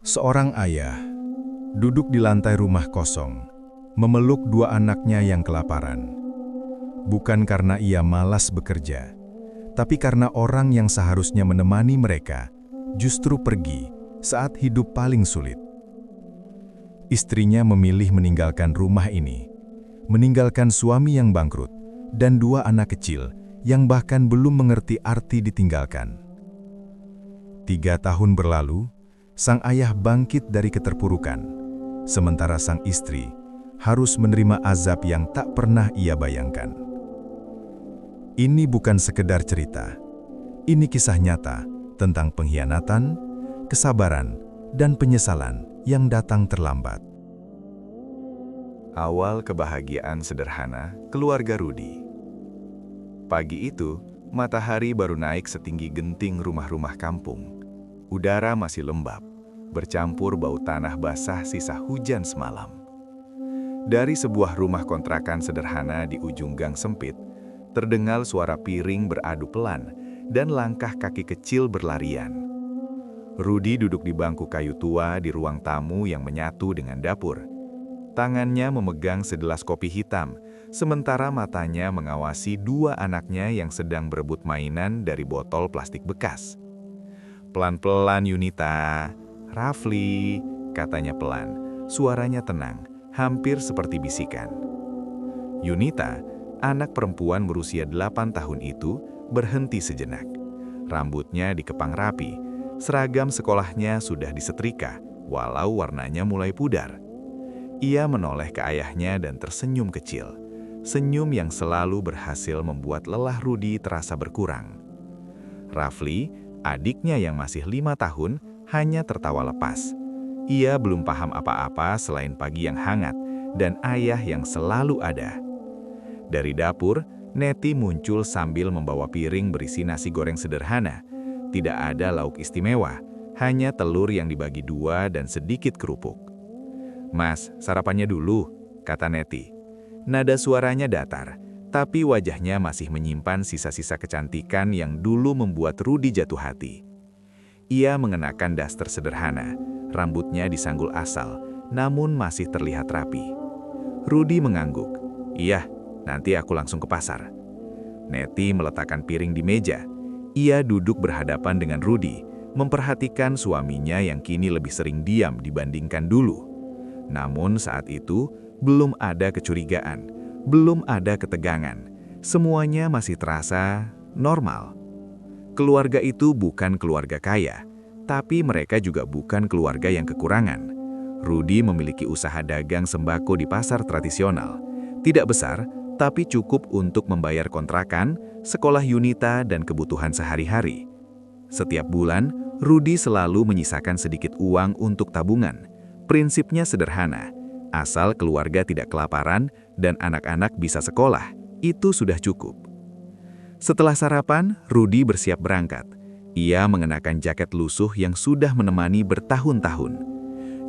Seorang ayah duduk di lantai rumah kosong, memeluk dua anaknya yang kelaparan. Bukan karena ia malas bekerja, tapi karena orang yang seharusnya menemani mereka justru pergi saat hidup paling sulit. Istrinya memilih meninggalkan rumah ini, meninggalkan suami yang bangkrut, dan dua anak kecil yang bahkan belum mengerti arti ditinggalkan. 3 tahun berlalu, sang ayah bangkit dari keterpurukan, sementara sang istri harus menerima azab yang tak pernah ia bayangkan. Ini bukan sekedar cerita, ini kisah nyata tentang pengkhianatan, kesabaran, dan penyesalan yang datang terlambat. Awal kebahagiaan sederhana keluarga Rudi. Pagi itu, matahari baru naik setinggi genting rumah-rumah kampung. Udara masih lembab, bercampur bau tanah basah sisa hujan semalam. Dari sebuah rumah kontrakan sederhana di ujung gang sempit, terdengar suara piring beradu pelan dan langkah kaki kecil berlarian. Rudi duduk di bangku kayu tua di ruang tamu yang menyatu dengan dapur. Tangannya memegang segelas kopi hitam, sementara matanya mengawasi dua anaknya yang sedang berebut mainan dari botol plastik bekas. "Pelan-pelan Yunita, Rafli," katanya pelan. Suaranya tenang, hampir seperti bisikan. Yunita, anak perempuan berusia 8 tahun itu, berhenti sejenak. Rambutnya dikepang rapi, seragam sekolahnya sudah disetrika, walau warnanya mulai pudar. Ia menoleh ke ayahnya dan tersenyum kecil, senyum yang selalu berhasil membuat lelah Rudi terasa berkurang. Rafli, adiknya yang masih 5 tahun, hanya tertawa lepas. Ia belum paham apa-apa selain pagi yang hangat dan ayah yang selalu ada. Dari dapur, Neti muncul sambil membawa piring berisi nasi goreng sederhana. Tidak ada lauk istimewa, hanya telur yang dibagi dua dan sedikit kerupuk. "Mas, sarapannya dulu," kata Neti. Nada suaranya datar, tapi wajahnya masih menyimpan sisa-sisa kecantikan yang dulu membuat Rudi jatuh hati. Ia mengenakan daster sederhana, rambutnya disanggul asal, namun masih terlihat rapi. Rudi mengangguk. "Iya, nanti aku langsung ke pasar." Neti meletakkan piring di meja. Ia duduk berhadapan dengan Rudi, memperhatikan suaminya yang kini lebih sering diam dibandingkan dulu. Namun saat itu, belum ada kecurigaan, belum ada ketegangan. Semuanya masih terasa normal. Keluarga itu bukan keluarga kaya, tapi mereka juga bukan keluarga yang kekurangan. Rudi memiliki usaha dagang sembako di pasar tradisional. Tidak besar, tapi cukup untuk membayar kontrakan, sekolah Yunita, dan kebutuhan sehari-hari. Setiap bulan, Rudi selalu menyisakan sedikit uang untuk tabungan. Prinsipnya sederhana, asal keluarga tidak kelaparan dan anak-anak bisa sekolah, itu sudah cukup. Setelah sarapan, Rudi bersiap berangkat. Ia mengenakan jaket lusuh yang sudah menemani bertahun-tahun.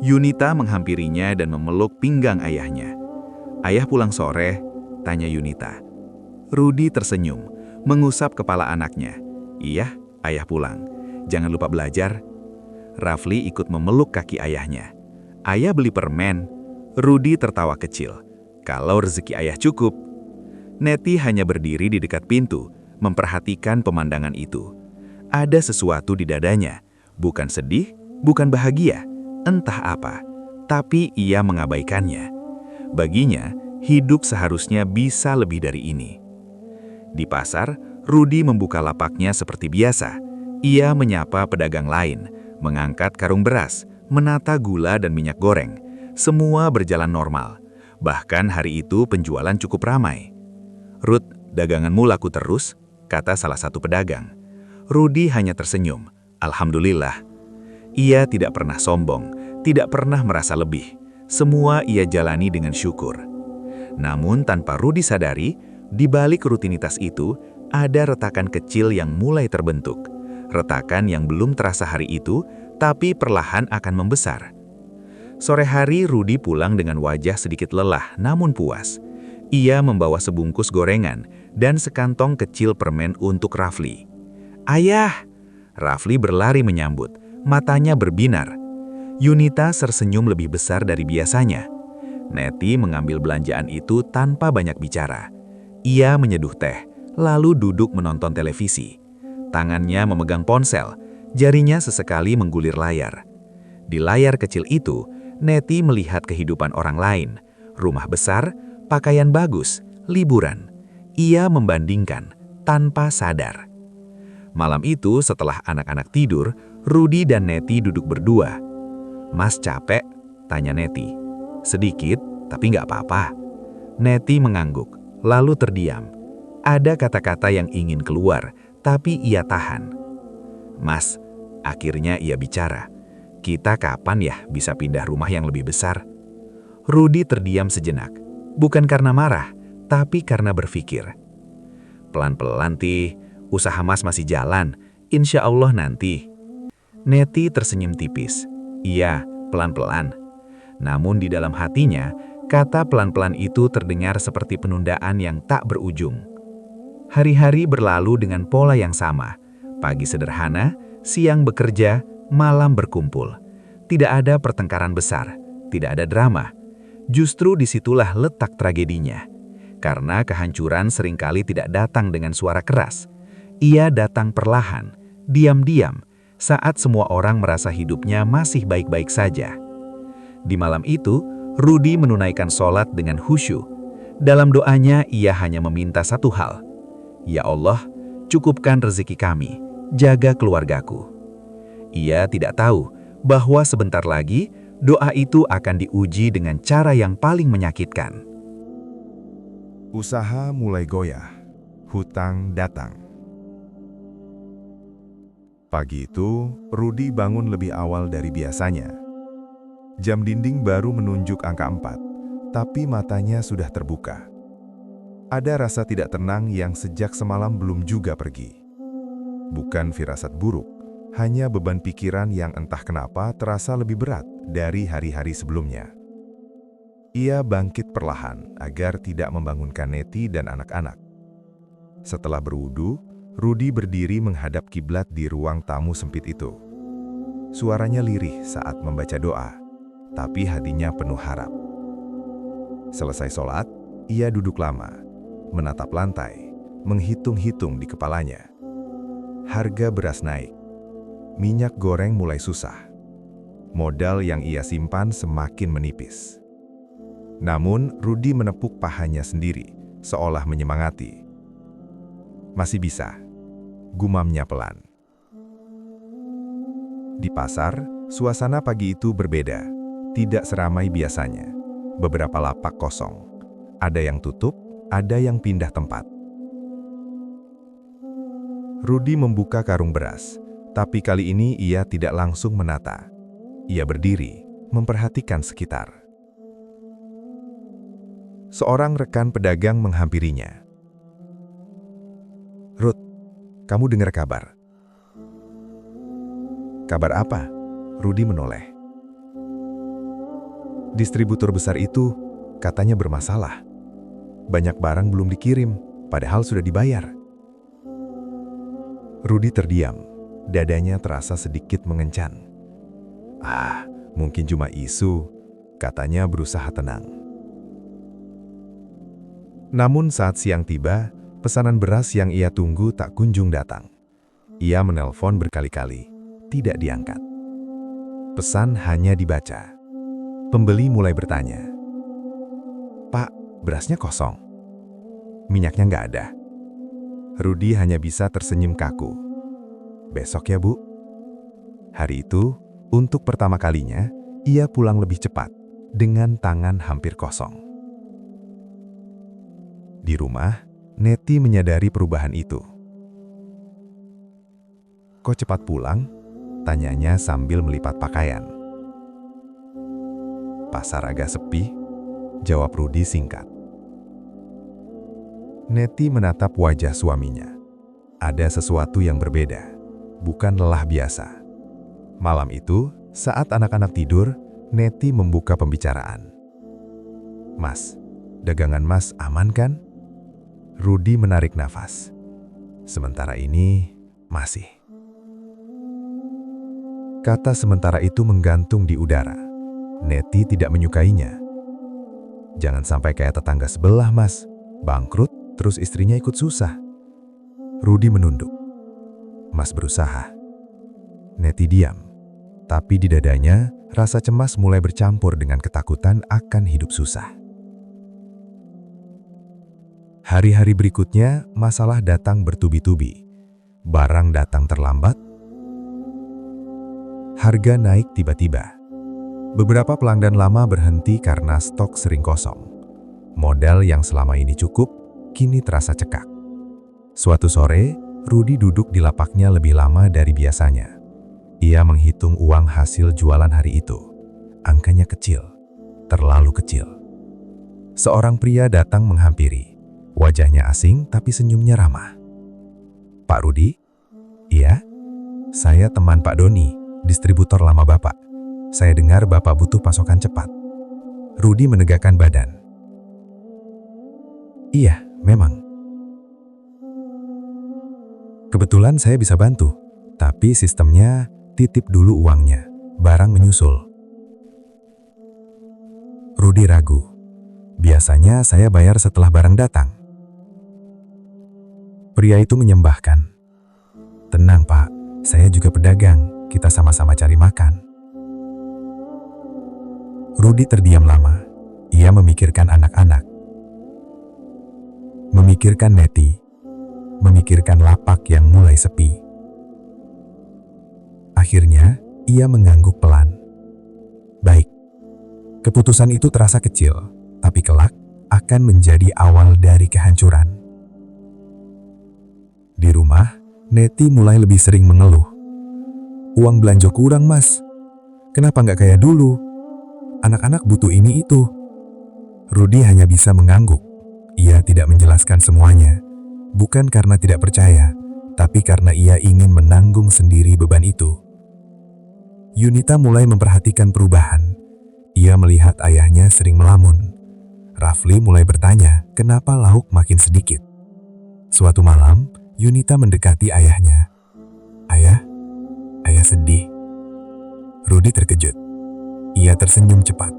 Yunita menghampirinya dan memeluk pinggang ayahnya. "Ayah pulang sore?" tanya Yunita. Rudi tersenyum, mengusap kepala anaknya. "Iya, ayah pulang. Jangan lupa belajar." Rafli ikut memeluk kaki ayahnya. "Ayah beli permen." Rudi tertawa kecil. "Kalau rezeki ayah cukup." Neti hanya berdiri di dekat pintu, memperhatikan pemandangan itu. Ada sesuatu di dadanya, bukan sedih, bukan bahagia, entah apa, tapi ia mengabaikannya. Baginya, hidup seharusnya bisa lebih dari ini. Di pasar, Rudi membuka lapaknya seperti biasa. Ia menyapa pedagang lain, mengangkat karung beras, menata gula dan minyak goreng. Semua berjalan normal. Bahkan hari itu penjualan cukup ramai. "Rud, daganganmu laku terus?" kata salah satu pedagang. Rudi hanya tersenyum. "Alhamdulillah." Ia tidak pernah sombong, tidak pernah merasa lebih. Semua ia jalani dengan syukur. Namun tanpa Rudi sadari, di balik rutinitas itu, ada retakan kecil yang mulai terbentuk. Retakan yang belum terasa hari itu, tapi perlahan akan membesar. Sore hari, Rudi pulang dengan wajah sedikit lelah namun puas. Ia membawa sebungkus gorengan dan sekantong kecil permen untuk Rafli. "Ayah!" Rafli berlari menyambut, matanya berbinar. Yunita tersenyum lebih besar dari biasanya. Neti mengambil belanjaan itu tanpa banyak bicara. Ia menyeduh teh, lalu duduk menonton televisi. Tangannya memegang ponsel, jarinya sesekali menggulir layar. Di layar kecil itu, Neti melihat kehidupan orang lain. Rumah besar, pakaian bagus, liburan. Ia membandingkan tanpa sadar. Malam itu setelah anak-anak tidur, Rudi dan Neti duduk berdua. "Mas capek?" tanya Neti. "Sedikit, tapi nggak apa-apa." Neti mengangguk, lalu terdiam. Ada kata-kata yang ingin keluar, tapi ia tahan. "Mas," akhirnya ia bicara, "kita kapan ya bisa pindah rumah yang lebih besar?" Rudi terdiam sejenak, bukan karena marah, tapi karena berpikir. "Pelan-pelan, Ti. Usaha Mas masih jalan. Insya Allah nanti." Neti tersenyum tipis. "Iya, pelan-pelan." Namun di dalam hatinya, kata pelan-pelan itu terdengar seperti penundaan yang tak berujung. Hari-hari berlalu dengan pola yang sama. Pagi sederhana, siang bekerja, malam berkumpul. Tidak ada pertengkaran besar, tidak ada drama. Justru disitulah letak tragedinya. Karena kehancuran seringkali tidak datang dengan suara keras. Ia datang perlahan, diam-diam, saat semua orang merasa hidupnya masih baik-baik saja. Di malam itu, Rudi menunaikan sholat dengan khusyuk. Dalam doanya, ia hanya meminta satu hal. "Ya Allah, cukupkan rezeki kami, jaga keluargaku." Ia tidak tahu bahwa sebentar lagi, doa itu akan diuji dengan cara yang paling menyakitkan. Usaha mulai goyah, hutang datang. Pagi itu, Rudi bangun lebih awal dari biasanya. Jam dinding baru menunjuk angka 4, tapi matanya sudah terbuka. Ada rasa tidak tenang yang sejak semalam belum juga pergi. Bukan firasat buruk, hanya beban pikiran yang entah kenapa terasa lebih berat dari hari-hari sebelumnya. Ia bangkit perlahan agar tidak membangunkan Neti dan anak-anak. Setelah berwudu, Rudi berdiri menghadap kiblat di ruang tamu sempit itu. Suaranya lirih saat membaca doa, tapi hatinya penuh harap. Selesai sholat, ia duduk lama, menatap lantai, menghitung-hitung di kepalanya. Harga beras naik, minyak goreng mulai susah. Modal yang ia simpan semakin menipis. Namun, Rudi menepuk pahanya sendiri, seolah menyemangati. "Masih bisa," gumamnya pelan. Di pasar, suasana pagi itu berbeda, tidak seramai biasanya. Beberapa lapak kosong. Ada yang tutup, ada yang pindah tempat. Rudi membuka karung beras, tapi kali ini ia tidak langsung menata. Ia berdiri, memperhatikan sekitar. Seorang rekan pedagang menghampirinya. "Rut, kamu dengar kabar?" "Kabar apa?" Rudi menoleh. "Distributor besar itu katanya bermasalah. Banyak barang belum dikirim, padahal sudah dibayar." Rudi terdiam, dadanya terasa sedikit mengencan. Mungkin cuma isu," katanya berusaha tenang. Namun saat siang tiba, pesanan beras yang ia tunggu tak kunjung datang. Ia menelpon berkali-kali, tidak diangkat. Pesan hanya dibaca. Pembeli mulai bertanya, "Pak, berasnya kosong. Minyaknya nggak ada." Rudi hanya bisa tersenyum kaku. "Besok ya, Bu." Hari itu, untuk pertama kalinya, ia pulang lebih cepat, dengan tangan hampir kosong. Di rumah, Neti menyadari perubahan itu. "Kok cepat pulang?" tanyanya sambil melipat pakaian. "Pasar agak sepi," jawab Rudi singkat. Neti menatap wajah suaminya. Ada sesuatu yang berbeda, bukan lelah biasa. Malam itu, saat anak-anak tidur, Neti membuka pembicaraan. "Mas, dagangan Mas aman kan?" Rudi menarik nafas. "Sementara ini, masih." Kata sementara itu menggantung di udara. Neti tidak menyukainya. Jangan sampai kayak tetangga sebelah, Mas. Bangkrut, terus istrinya ikut susah. Rudi menunduk. Mas berusaha. Neti diam. Tapi di dadanya, rasa cemas mulai bercampur dengan ketakutan akan hidup susah. Hari-hari berikutnya, masalah datang bertubi-tubi. Barang datang terlambat. Harga naik tiba-tiba. Beberapa pelanggan lama berhenti karena stok sering kosong. Modal yang selama ini cukup, kini terasa cekak. Suatu sore, Rudi duduk di lapaknya lebih lama dari biasanya. Ia menghitung uang hasil jualan hari itu. Angkanya kecil, terlalu kecil. Seorang pria datang menghampiri. Wajahnya asing tapi senyumnya ramah. Pak Rudi? Iya? Saya teman Pak Doni, distributor lama Bapak. Saya dengar Bapak butuh pasokan cepat. Rudi menegakkan badan. Iya, memang. Kebetulan saya bisa bantu, tapi sistemnya titip dulu uangnya, barang menyusul. Rudi ragu. Biasanya saya bayar setelah barang datang. Pria itu menyembahkan. Tenang Pak, saya juga pedagang, kita sama-sama cari makan. Rudi terdiam lama. Ia memikirkan anak-anak. Memikirkan Neti. Memikirkan lapak yang mulai sepi. Akhirnya, ia mengangguk pelan. Baik, keputusan itu terasa kecil, tapi kelak akan menjadi awal dari kehancuran. Di rumah, Neti mulai lebih sering mengeluh. Uang belanja kurang, Mas. Kenapa nggak kayak dulu? Anak-anak butuh ini itu. Rudi hanya bisa mengangguk. Ia tidak menjelaskan semuanya. Bukan karena tidak percaya, tapi karena ia ingin menanggung sendiri beban itu. Yunita mulai memperhatikan perubahan. Ia melihat ayahnya sering melamun. Rafli mulai bertanya, kenapa lauk makin sedikit. Suatu malam, Yunita mendekati ayahnya. Ayah sedih. Rudi terkejut. Ia tersenyum cepat.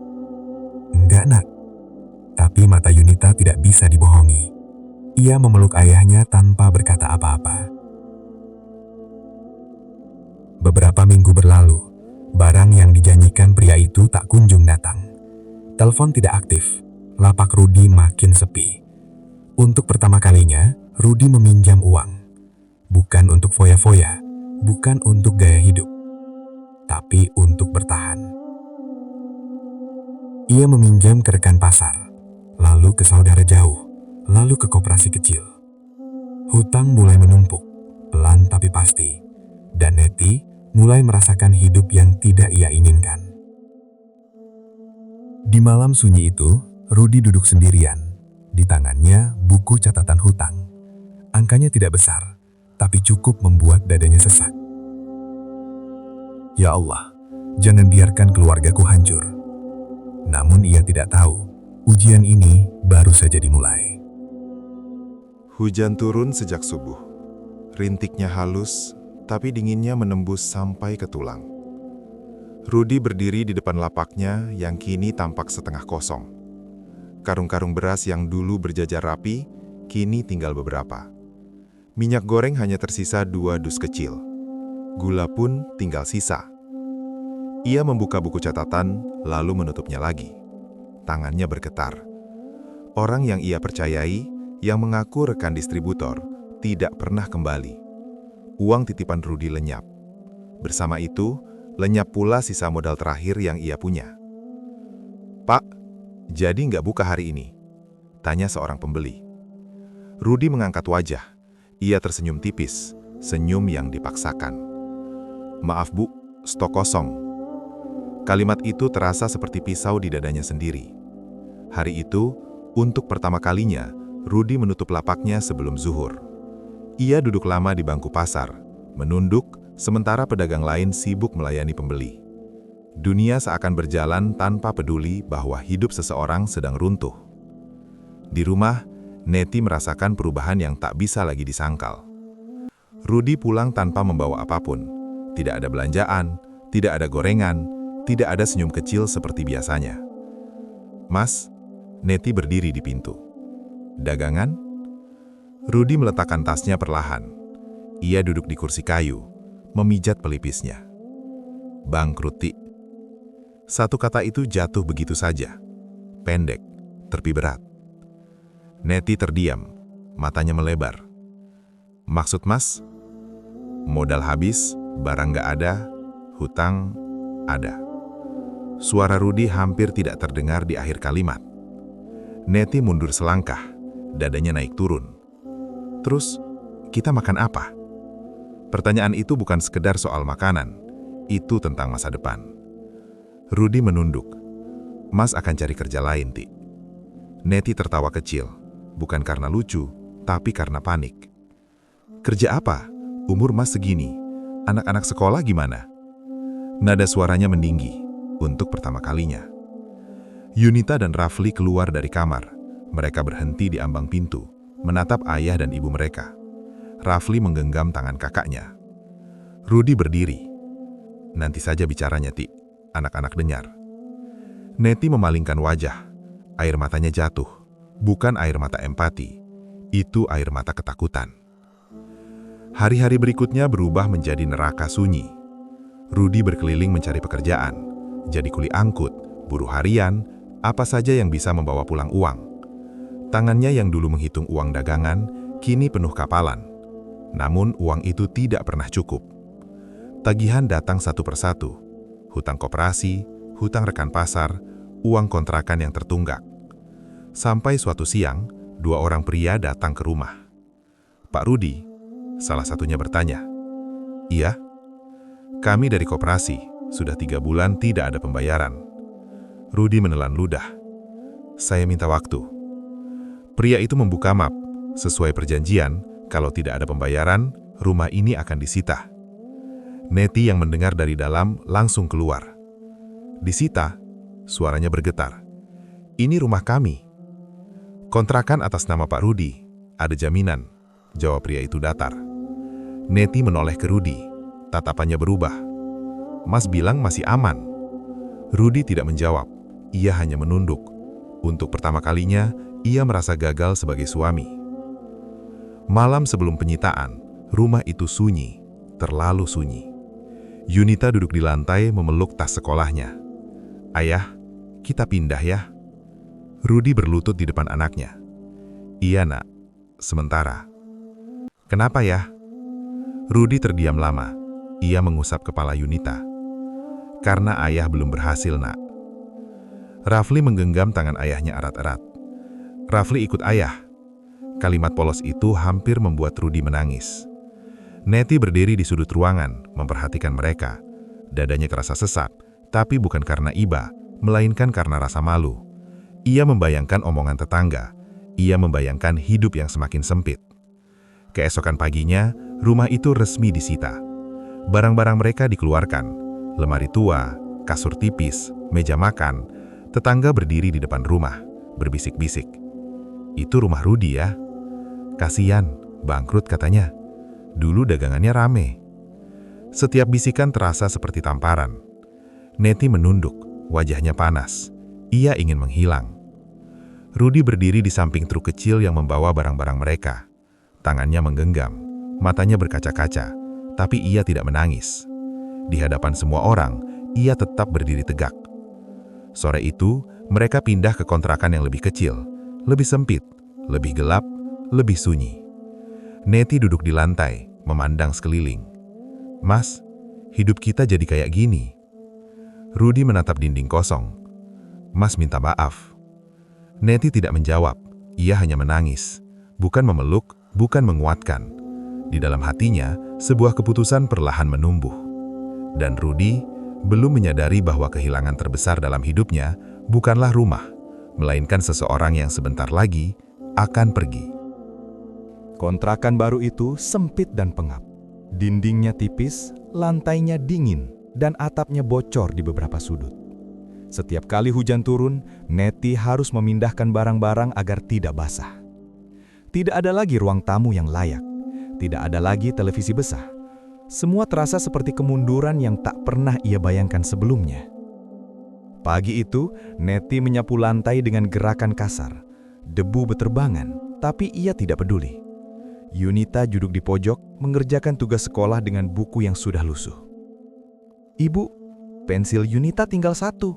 Enggak, Nak. Tapi mata Yunita tidak bisa dibohongi. Ia memeluk ayahnya tanpa berkata apa-apa. Beberapa minggu berlalu, barang yang dijanjikan pria itu tak kunjung datang. Telepon tidak aktif, lapak Rudi makin sepi. Untuk pertama kalinya, Rudi meminjam uang. Bukan untuk foya-foya, bukan untuk gaya hidup, tapi untuk bertahan. Ia meminjam ke rekan pasar, lalu ke saudara jauh, lalu ke koperasi kecil. Hutang mulai menumpuk, pelan tapi pasti, dan Neti mulai merasakan hidup yang tidak ia inginkan. Di malam sunyi itu, Rudi duduk sendirian. Di tangannya buku catatan hutang. Angkanya tidak besar, tapi cukup membuat dadanya sesak. Ya Allah, jangan biarkan keluargaku hancur. Namun ia tidak tahu, ujian ini baru saja dimulai. Hujan turun sejak subuh. Rintiknya halus, tapi dinginnya menembus sampai ke tulang. Rudi berdiri di depan lapaknya yang kini tampak setengah kosong. Karung-karung beras yang dulu berjajar rapi, kini tinggal beberapa. Minyak goreng hanya tersisa 2 dus kecil. Gula pun tinggal sisa. Ia membuka buku catatan, lalu menutupnya lagi. Tangannya bergetar. Orang yang ia percayai, yang mengaku rekan distributor, tidak pernah kembali. Uang titipan Rudi lenyap. Bersama itu, lenyap pula sisa modal terakhir yang ia punya. Pak, jadi nggak buka hari ini? Tanya seorang pembeli. Rudi mengangkat wajah. Ia tersenyum tipis, senyum yang dipaksakan. Maaf Bu, stok kosong. Kalimat itu terasa seperti pisau di dadanya sendiri. Hari itu, untuk pertama kalinya, Rudi menutup lapaknya sebelum zuhur. Ia duduk lama di bangku pasar, menunduk, sementara pedagang lain sibuk melayani pembeli. Dunia seakan berjalan tanpa peduli bahwa hidup seseorang sedang runtuh. Di rumah, Neti merasakan perubahan yang tak bisa lagi disangkal. Rudi pulang tanpa membawa apapun. Tidak ada belanjaan, Tidak ada gorengan, tidak ada senyum kecil seperti biasanya. "Mas," Neti berdiri di pintu. "Dagangan?" Rudi meletakkan tasnya perlahan. Ia duduk di kursi kayu, memijat pelipisnya. "Bangkrut, Ti." Satu kata itu jatuh begitu saja. Pendek, tapi berat. Neti terdiam, matanya melebar. "Maksud Mas?" "Modal habis, barang nggak ada, hutang ada." Suara Rudi hampir tidak terdengar di akhir kalimat. Neti mundur selangkah, dadanya naik turun. "Terus, kita makan apa?" Pertanyaan itu bukan sekedar soal makanan, itu tentang masa depan. Rudi menunduk. "Mas akan cari kerja lain, Ti." Neti tertawa kecil, bukan karena lucu, tapi karena panik. "Kerja apa? Umur Mas segini. Anak-anak sekolah gimana?" Nada suaranya meninggi, untuk pertama kalinya. Yunita dan Rafli keluar dari kamar. Mereka berhenti di ambang pintu, menatap ayah dan ibu mereka. Rafli menggenggam tangan kakaknya. Rudi berdiri. "Nanti saja bicaranya, Ti. Anak-anak dengar." Neti memalingkan wajah. Air matanya jatuh. Bukan air mata empati. Itu air mata ketakutan. Hari-hari berikutnya berubah menjadi neraka sunyi. Rudi berkeliling mencari pekerjaan. Jadi kuli angkut, buruh harian, apa saja yang bisa membawa pulang uang. Tangannya yang dulu menghitung uang dagangan, kini penuh kapalan. Namun uang itu tidak pernah cukup. Tagihan datang satu persatu. Hutang koperasi, hutang rekan pasar, uang kontrakan yang tertunggak. Sampai suatu siang, dua orang pria datang ke rumah. "Pak Rudi?" salah satunya bertanya. "Iya." "Kami dari koperasi, sudah 3 bulan tidak ada pembayaran." Rudi menelan ludah. "Saya minta waktu." Pria itu membuka map. Sesuai perjanjian, kalau tidak ada pembayaran, rumah ini akan disita. Neti yang mendengar dari dalam langsung keluar. "Disita?" Suaranya bergetar. "Ini rumah kami." "Kontrakan atas nama Pak Rudi. Ada jaminan," jawab pria itu datar. Neti menoleh ke Rudi. Tatapannya berubah. "Mas bilang masih aman." Rudi tidak menjawab. Ia hanya menunduk. Untuk pertama kalinya, ia merasa gagal sebagai suami. Malam sebelum penyitaan, rumah itu sunyi, terlalu sunyi. Yunita duduk di lantai memeluk tas sekolahnya. "Ayah, kita pindah ya." Rudi berlutut di depan anaknya. "Iya, Nak. Sementara." "Kenapa ya?" Rudi terdiam lama. Ia mengusap kepala Yunita. "Karena ayah belum berhasil, Nak." Rafli menggenggam tangan ayahnya erat-erat. Rafli ikut ayah. Kalimat polos itu hampir membuat Rudi menangis. Neti berdiri di sudut ruangan, memperhatikan mereka. Dadanya terasa sesak, tapi bukan karena iba, melainkan karena rasa malu. Ia membayangkan omongan tetangga. Ia membayangkan hidup yang semakin sempit. Keesokan paginya, rumah itu resmi disita. Barang-barang mereka dikeluarkan. Lemari tua, kasur tipis, meja makan. Tetangga berdiri di depan rumah, berbisik-bisik. "Itu rumah Rudi ya? Kasian, bangkrut katanya. Dulu dagangannya rame." Setiap bisikan terasa seperti tamparan. Neti menunduk, wajahnya panas. Ia ingin menghilang. Rudi berdiri di samping truk kecil yang membawa barang-barang mereka. Tangannya menggenggam, matanya berkaca-kaca, tapi ia tidak menangis. Di hadapan semua orang, ia tetap berdiri tegak. Sore itu, mereka pindah ke kontrakan yang lebih kecil, lebih sempit, lebih gelap, lebih sunyi. Neti duduk di lantai, memandang sekeliling. "Mas, hidup kita jadi kayak gini." Rudi menatap dinding kosong. "Mas minta maaf." Neti tidak menjawab, ia hanya menangis. Bukan memeluk, bukan menguatkan. Di dalam hatinya, sebuah keputusan perlahan menumbuh. Dan Rudi belum menyadari bahwa kehilangan terbesar dalam hidupnya bukanlah rumah, melainkan seseorang yang sebentar lagi akan pergi. Kontrakan baru itu sempit dan pengap. Dindingnya tipis, lantainya dingin, dan atapnya bocor di beberapa sudut. Setiap kali hujan turun, Neti harus memindahkan barang-barang agar tidak basah. Tidak ada lagi ruang tamu yang layak. Tidak ada lagi televisi besar. Semua terasa seperti kemunduran yang tak pernah ia bayangkan sebelumnya. Pagi itu, Neti menyapu lantai dengan gerakan kasar. Debu beterbangan, tapi ia tidak peduli. Yunita duduk di pojok, mengerjakan tugas sekolah dengan buku yang sudah lusuh. "Ibu, pensil Yunita tinggal 1,"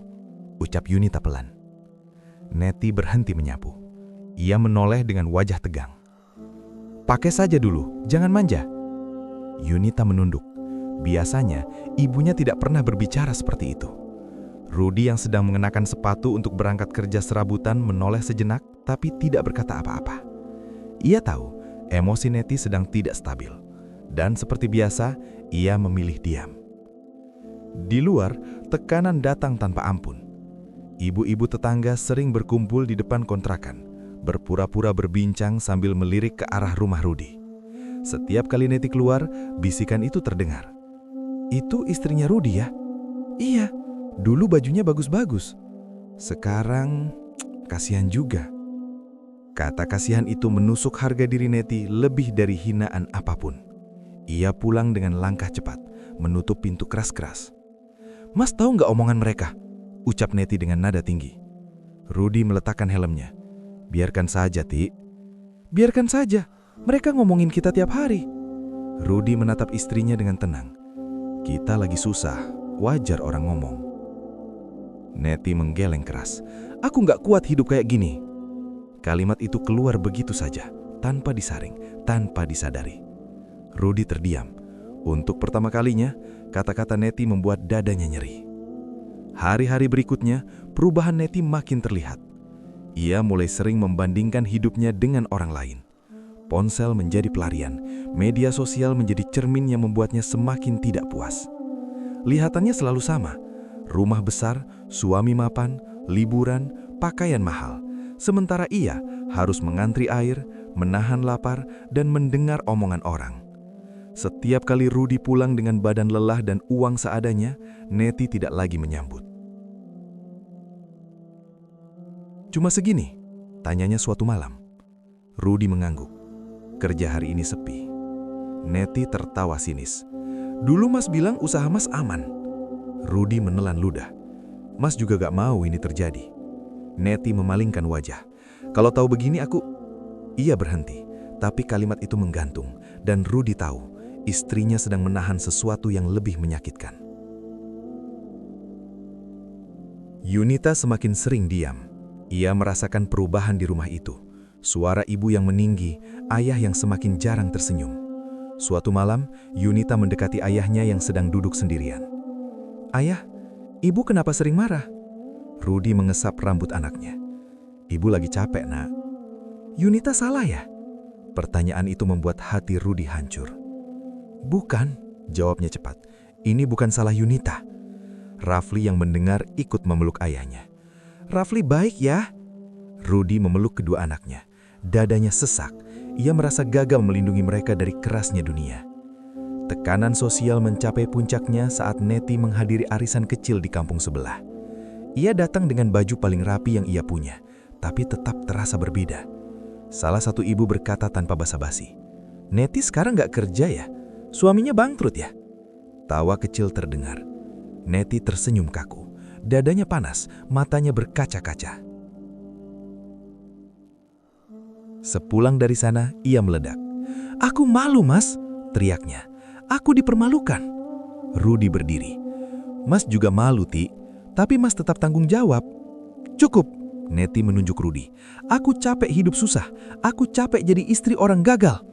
ucap Yunita pelan. Neti berhenti menyapu. Ia menoleh dengan wajah tegang. "Pakai saja dulu, jangan manja." Yunita menunduk. Biasanya, ibunya tidak pernah berbicara seperti itu. Rudy yang sedang mengenakan sepatu untuk berangkat kerja serabutan menoleh sejenak, tapi tidak berkata apa-apa. Ia tahu, emosi Neti sedang tidak stabil. Dan seperti biasa, ia memilih diam. Di luar, tekanan datang tanpa ampun. Ibu-ibu tetangga sering berkumpul di depan kontrakan, berpura-pura berbincang sambil melirik ke arah rumah Rudy. Setiap kali Neti keluar, bisikan itu terdengar. "Itu istrinya Rudy ya?" "Iya, dulu bajunya bagus-bagus. Sekarang, kasihan juga." Kata kasihan itu menusuk harga diri Neti lebih dari hinaan apapun. Ia pulang dengan langkah cepat, menutup pintu keras-keras. "Mas tahu nggak omongan mereka?" ucap Neti dengan nada tinggi. Rudy meletakkan helmnya. "Biarkan saja, Ti." "Biarkan saja. Mereka ngomongin kita tiap hari." Rudy menatap istrinya dengan tenang. "Kita lagi susah, wajar orang ngomong." Neti menggeleng keras. "Aku nggak kuat hidup kayak gini." Kalimat itu keluar begitu saja, tanpa disaring, tanpa disadari. Rudy terdiam. Untuk pertama kalinya, kata-kata Neti membuat dadanya nyeri. Hari-hari berikutnya, perubahan Neti makin terlihat. Ia mulai sering membandingkan hidupnya dengan orang lain. Ponsel menjadi pelarian, media sosial menjadi cermin yang membuatnya semakin tidak puas. Lihatannya selalu sama, rumah besar, suami mapan, liburan, pakaian mahal. Sementara ia harus mengantri air, menahan lapar, dan mendengar omongan orang. Setiap kali Rudy pulang dengan badan lelah dan uang seadanya, Neti tidak lagi menyambut. "Cuma segini?" tanyanya suatu malam. Rudy mengangguk. "Kerja hari ini sepi." Neti tertawa sinis. "Dulu Mas bilang usaha Mas aman." Rudy menelan ludah. "Mas juga gak mau ini terjadi." Neti memalingkan wajah. "Kalau tahu begini aku..." Ia berhenti, tapi kalimat itu menggantung, dan Rudy tahu istrinya sedang menahan sesuatu yang lebih menyakitkan. Yunita semakin sering diam. Ia merasakan perubahan di rumah itu. Suara ibu yang meninggi, ayah yang semakin jarang tersenyum. Suatu malam, Yunita mendekati ayahnya yang sedang duduk sendirian. "Ayah, ibu kenapa sering marah?" Rudy mengesap rambut anaknya. "Ibu lagi capek, Nak." "Yunita salah ya?" Pertanyaan itu membuat hati Rudy hancur. "Bukan," jawabnya cepat. "Ini bukan salah Yunita." Rafli yang mendengar ikut memeluk ayahnya. "Rafli baik ya." Rudy memeluk kedua anaknya. Dadanya sesak. Ia merasa gagal melindungi mereka dari kerasnya dunia. Tekanan sosial mencapai puncaknya saat Neti menghadiri arisan kecil di kampung sebelah. Ia datang dengan baju paling rapi yang ia punya, tapi tetap terasa berbeda. Salah satu ibu berkata tanpa basa-basi, "Neti sekarang gak kerja ya? Suaminya bangkrut ya?" Tawa kecil terdengar. Neti tersenyum kaku. Dadanya panas, matanya berkaca-kaca. Sepulang dari sana, ia meledak. "Aku malu, Mas," teriaknya. "Aku dipermalukan." Rudy berdiri. "Mas juga malu, Ti. Tapi Mas tetap tanggung jawab." "Cukup," Neti menunjuk Rudy. "Aku capek hidup susah. Aku capek jadi istri orang gagal."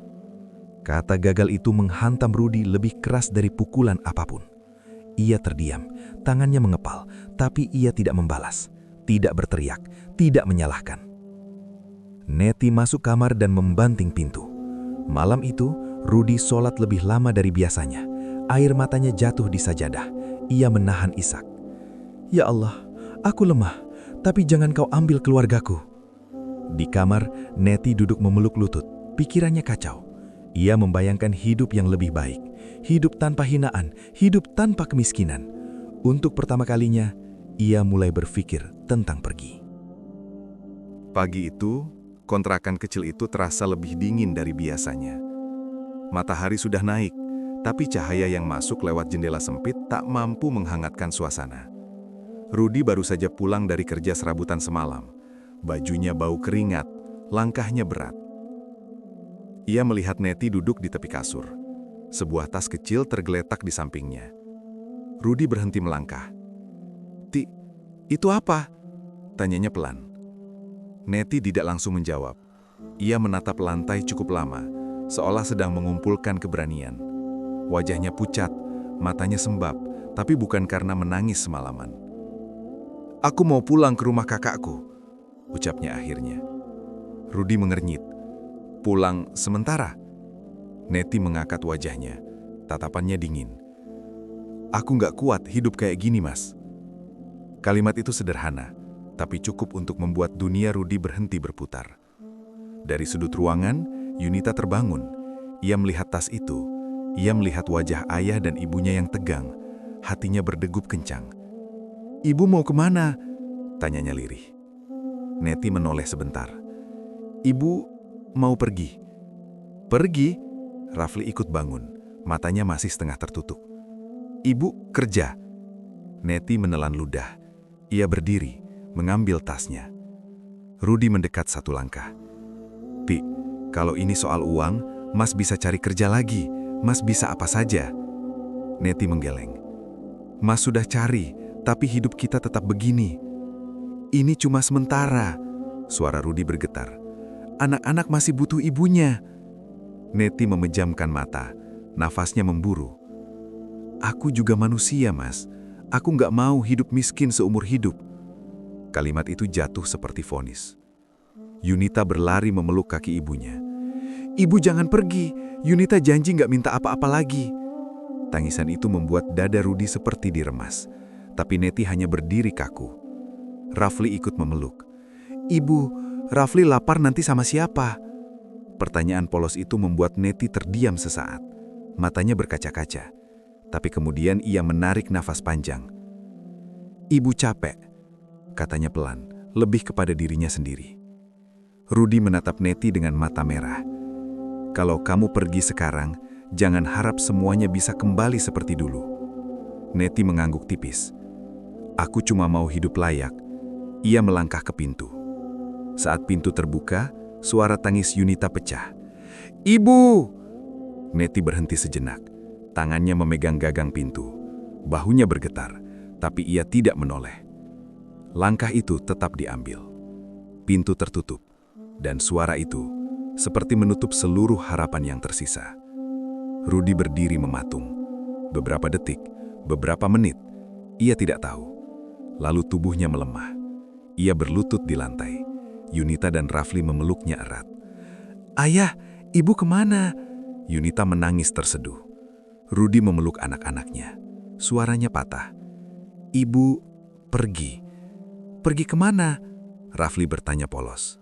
Kata gagal itu menghantam Rudy lebih keras dari pukulan apapun. Ia terdiam, tangannya mengepal, tapi ia tidak membalas, tidak berteriak, tidak menyalahkan. Neti masuk kamar dan membanting pintu. Malam itu, Rudy sholat lebih lama dari biasanya. Air matanya jatuh di sajadah. Ia menahan isak. "Ya Allah, aku lemah, tapi jangan kau ambil keluargaku." Di kamar, Neti duduk memeluk lutut. Pikirannya kacau. Ia membayangkan hidup yang lebih baik. Hidup tanpa hinaan, hidup tanpa kemiskinan. Untuk pertama kalinya, ia mulai berpikir tentang pergi. Pagi itu, kontrakan kecil itu terasa lebih dingin dari biasanya. Matahari sudah naik, Tapi cahaya yang masuk lewat jendela sempit tak mampu menghangatkan suasana. Rudi baru saja pulang dari kerja serabutan semalam. Bajunya bau keringat, langkahnya berat. Ia melihat Neti duduk di tepi kasur. Sebuah tas kecil tergeletak di sampingnya. Rudi berhenti melangkah. "Ti, itu apa?" tanyanya pelan. Neti tidak langsung menjawab. Ia menatap lantai cukup lama, seolah sedang mengumpulkan keberanian. Wajahnya pucat, matanya sembab, tapi bukan karena menangis semalaman. "Aku mau pulang ke rumah kakakku," ucapnya akhirnya. Rudi mengernyit. "Pulang sementara?" Neti mengangkat wajahnya, tatapannya dingin. "Aku nggak kuat hidup kayak gini, Mas." Kalimat itu sederhana, tapi cukup untuk membuat dunia Rudi berhenti berputar. Dari sudut ruangan, Yunita terbangun. Ia melihat tas itu. Ia melihat wajah ayah dan ibunya yang tegang. Hatinya berdegup kencang. "Ibu mau kemana?" tanyanya lirih. Neti menoleh sebentar. "Ibu mau pergi." "Pergi?" Rafli ikut bangun. Matanya masih setengah tertutup. "Ibu kerja." Neti menelan ludah. Ia berdiri, mengambil tasnya. Rudi mendekat satu langkah. "Pi, kalau ini soal uang, Mas bisa cari kerja lagi. Mas bisa apa saja." Neti menggeleng. "Mas sudah cari, tapi hidup kita tetap begini." "Ini cuma sementara." Suara Rudi bergetar. "Anak-anak masih butuh ibunya." Neti memejamkan mata, nafasnya memburu. "Aku juga manusia, Mas. Aku nggak mau hidup miskin seumur hidup." Kalimat itu jatuh seperti vonis. Yunita berlari memeluk kaki ibunya. "Ibu jangan pergi. Yunita janji nggak minta apa-apa lagi." Tangisan itu membuat dada Rudi seperti diremas. Tapi Neti hanya berdiri kaku. Rafli ikut memeluk. "Ibu, Rafli lapar nanti sama siapa?" Pertanyaan polos itu membuat Neti terdiam sesaat. Matanya berkaca-kaca. Tapi kemudian ia menarik nafas panjang. "Ibu capek," katanya pelan, lebih kepada dirinya sendiri. Rudi menatap Neti dengan mata merah. "Kalau kamu pergi sekarang, jangan harap semuanya bisa kembali seperti dulu." Neti mengangguk tipis. "Aku cuma mau hidup layak." Ia melangkah ke pintu. Saat pintu terbuka, suara tangis Yunita pecah. "Ibu!" Neti berhenti sejenak. Tangannya memegang gagang pintu. Bahunya bergetar, tapi ia tidak menoleh. Langkah itu tetap diambil. Pintu tertutup, dan suara itu seperti menutup seluruh harapan yang tersisa. Rudi berdiri mematung. Beberapa detik, beberapa menit, ia tidak tahu. Lalu tubuhnya melemah. Ia berlutut di lantai. Yunita dan Rafli memeluknya erat. "Ayah, ibu kemana?" Yunita menangis terseduh. Rudi memeluk anak-anaknya. Suaranya patah. "Ibu pergi." "Pergi kemana?" Rafli bertanya polos.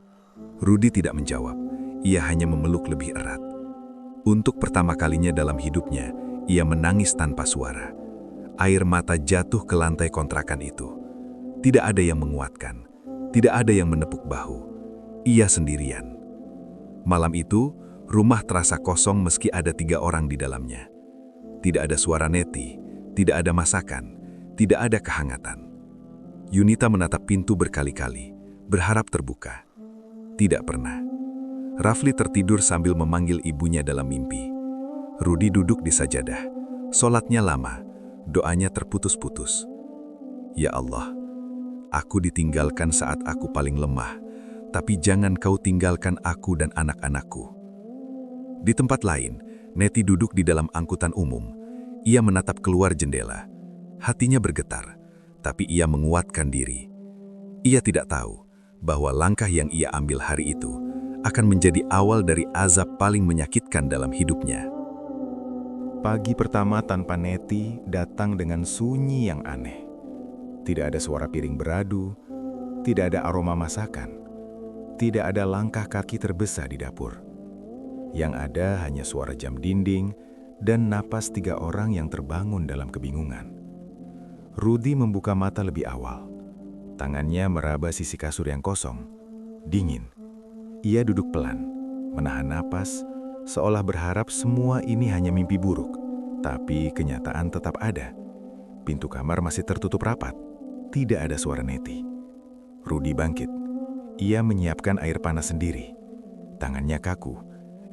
Rudi tidak menjawab. Ia hanya memeluk lebih erat. Untuk pertama kalinya dalam hidupnya, ia menangis tanpa suara. Air mata jatuh ke lantai kontrakan itu. Tidak ada yang menguatkan. Tidak ada yang menepuk bahu. Ia sendirian. Malam itu, rumah terasa kosong meski ada 3 orang di dalamnya. Tidak ada suara Neti, tidak ada masakan, tidak ada kehangatan. Yunita menatap pintu berkali-kali, berharap terbuka. Tidak pernah. Rafli tertidur sambil memanggil ibunya dalam mimpi. Rudi duduk di sajadah. Sholatnya lama, doanya terputus-putus. "Ya Allah, aku ditinggalkan saat aku paling lemah, tapi jangan kau tinggalkan aku dan anak-anakku." Di tempat lain, Neti duduk di dalam angkutan umum. Ia menatap keluar jendela. Hatinya bergetar, tapi ia menguatkan diri. Ia tidak tahu bahwa langkah yang ia ambil hari itu akan menjadi awal dari azab paling menyakitkan dalam hidupnya. Pagi pertama tanpa Neti datang dengan sunyi yang aneh. Tidak ada suara piring beradu, tidak ada aroma masakan, tidak ada langkah kaki terbesa di dapur. Yang ada hanya suara jam dinding dan napas 3 orang yang terbangun dalam kebingungan. Rudi membuka mata lebih awal. Tangannya meraba sisi kasur yang kosong, dingin. Ia duduk pelan, menahan napas, seolah berharap semua ini hanya mimpi buruk. Tapi kenyataan tetap ada. Pintu kamar masih tertutup rapat. Tidak ada suara Neti. Rudi bangkit. Ia menyiapkan air panas sendiri. Tangannya kaku.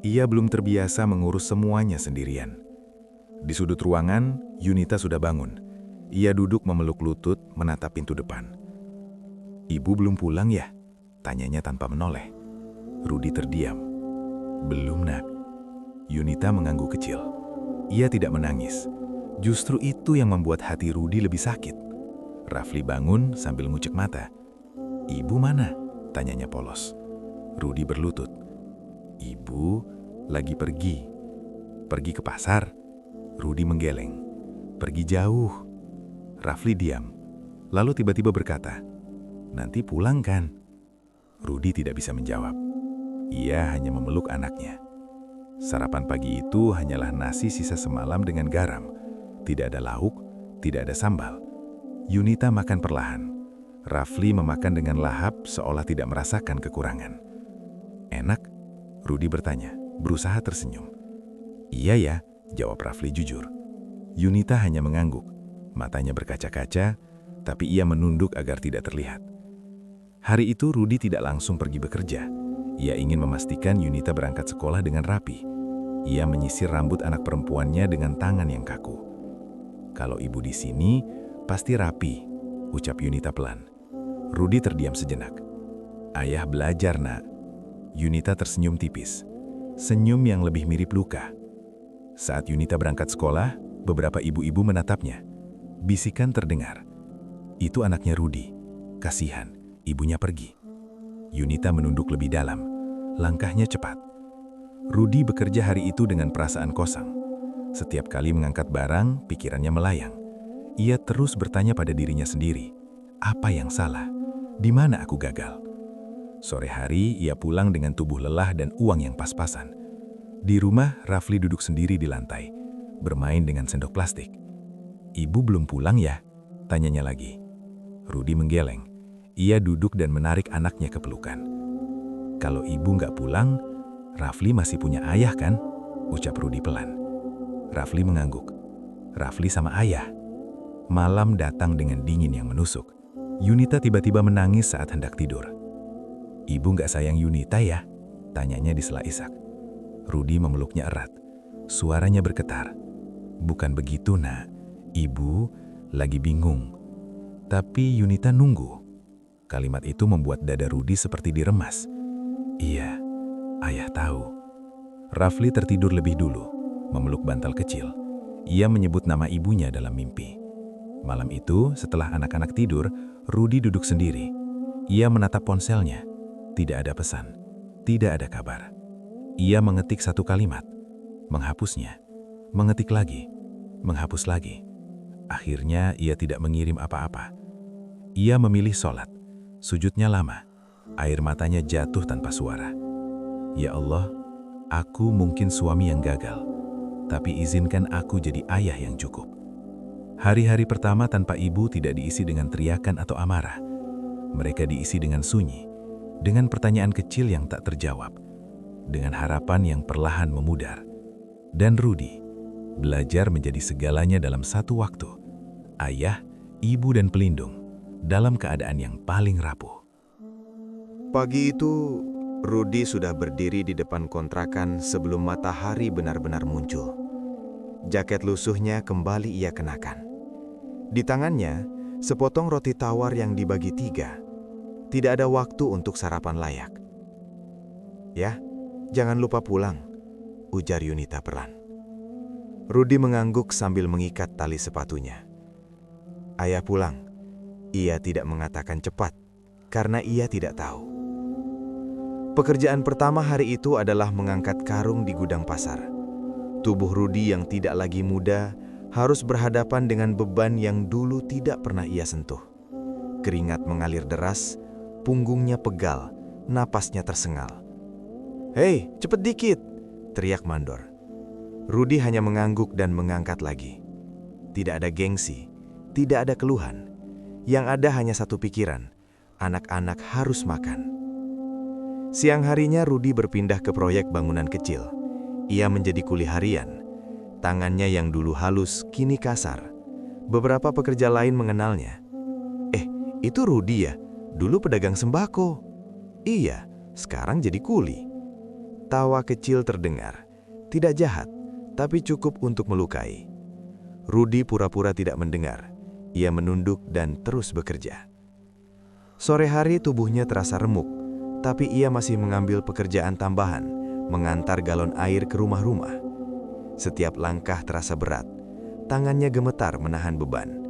Ia belum terbiasa mengurus semuanya sendirian. Di sudut ruangan, Yunita sudah bangun. Ia duduk memeluk lutut, menatap pintu depan. "Ibu belum pulang ya?" tanyanya tanpa menoleh. Rudi terdiam. "Belum, Nak." Yunita mengangguk kecil. Ia tidak menangis. Justru itu yang membuat hati Rudi lebih sakit. Rafli bangun sambil ngucek mata. "Ibu mana?" tanyanya polos. Rudi berlutut. "Ibu lagi pergi." "Pergi ke pasar?" Rudi menggeleng. "Pergi jauh." Rafli diam. Lalu tiba-tiba berkata, "Nanti pulang kan?" Rudi tidak bisa menjawab. Ia hanya memeluk anaknya. Sarapan pagi itu hanyalah nasi sisa semalam dengan garam. Tidak ada lauk, tidak ada sambal. Yunita makan perlahan. Rafli memakan dengan lahap seolah tidak merasakan kekurangan. "Enak?" Rudi bertanya, berusaha tersenyum. "Iya ya," jawab Rafli jujur. Yunita hanya mengangguk. Matanya berkaca-kaca, tapi ia menunduk agar tidak terlihat. Hari itu Rudi tidak langsung pergi bekerja. Ia ingin memastikan Yunita berangkat sekolah dengan rapi. Ia menyisir rambut anak perempuannya dengan tangan yang kaku. "Kalau ibu di sini, pasti rapi," ucap Yunita pelan. Rudi terdiam sejenak. "Ayah belajar, Nak." Yunita tersenyum tipis. Senyum yang lebih mirip luka. Saat Yunita berangkat sekolah, beberapa ibu-ibu menatapnya. Bisikan terdengar. "Itu anaknya Rudi. Kasihan, ibunya pergi." Yunita menunduk lebih dalam. Langkahnya cepat. Rudi bekerja hari itu dengan perasaan kosong. Setiap kali mengangkat barang, pikirannya melayang. Ia terus bertanya pada dirinya sendiri, apa yang salah? Di mana aku gagal? Sore hari, ia pulang dengan tubuh lelah dan uang yang pas-pasan. Di rumah, Rafli duduk sendiri di lantai, bermain dengan sendok plastik. "Ibu belum pulang ya?" tanyanya lagi. Rudi menggeleng. Ia duduk dan menarik anaknya ke pelukan. "Kalau ibu nggak pulang, Rafli masih punya ayah kan?" ucap Rudi pelan. Rafli mengangguk. Rafli sama ayah. Malam datang dengan dingin yang menusuk. Yunita tiba-tiba menangis saat hendak tidur. "Ibu nggak sayang Yunita ya?" tanyanya di sela isak. Rudi memeluknya erat. Suaranya bergetar. "Bukan begitu, Nak. Ibu lagi bingung." Tapi Yunita nunggu. Kalimat itu membuat dada Rudi seperti diremas. "Iya, ayah tahu." Rafli tertidur lebih dulu, memeluk bantal kecil. Ia menyebut nama ibunya dalam mimpi. Malam itu, setelah anak-anak tidur, Rudi duduk sendiri. Ia menatap ponselnya. Tidak ada pesan, tidak ada kabar. Ia mengetik satu kalimat, menghapusnya, mengetik lagi, menghapus lagi. Akhirnya ia tidak mengirim apa-apa. Ia memilih sholat. Sujudnya lama. Air matanya jatuh tanpa suara. "Ya Allah, aku mungkin suami yang gagal, tapi izinkan aku jadi ayah yang cukup." Hari-hari pertama tanpa ibu tidak diisi dengan teriakan atau amarah. Mereka diisi dengan sunyi, dengan pertanyaan kecil yang tak terjawab, dengan harapan yang perlahan memudar. Dan Rudi belajar menjadi segalanya dalam satu waktu. Ayah, ibu dan pelindung dalam keadaan yang paling rapuh. Pagi itu, Rudi sudah berdiri di depan kontrakan sebelum matahari benar-benar muncul. Jaket lusuhnya kembali ia kenakan. Di tangannya, sepotong roti tawar yang dibagi 3. Tidak ada waktu untuk sarapan layak. "Ya, jangan lupa pulang," ujar Yunita pelan. Rudi mengangguk sambil mengikat tali sepatunya. "Ayah pulang." Ia tidak mengatakan cepat, karena ia tidak tahu. Pekerjaan pertama hari itu adalah mengangkat karung di gudang pasar. Tubuh Rudi yang tidak lagi muda harus berhadapan dengan beban yang dulu tidak pernah ia sentuh. Keringat mengalir deras, punggungnya pegal, napasnya tersengal. "Hei, cepet dikit!" teriak mandor. Rudi hanya mengangguk dan mengangkat lagi. Tidak ada gengsi, tidak ada keluhan. Yang ada hanya satu pikiran, anak-anak harus makan. Siang harinya Rudi berpindah ke proyek bangunan kecil. Ia menjadi kuli harian. Tangannya yang dulu halus kini kasar. Beberapa pekerja lain mengenalnya. Itu Rudi ya? Dulu pedagang sembako. Iya, sekarang jadi kuli. Tawa kecil terdengar. Tidak jahat, tapi cukup untuk melukai. Rudi pura-pura tidak mendengar. Ia menunduk dan terus bekerja. Sore hari tubuhnya terasa remuk, tapi ia masih mengambil pekerjaan tambahan, mengantar galon air ke rumah-rumah. Setiap langkah terasa berat, tangannya gemetar menahan beban.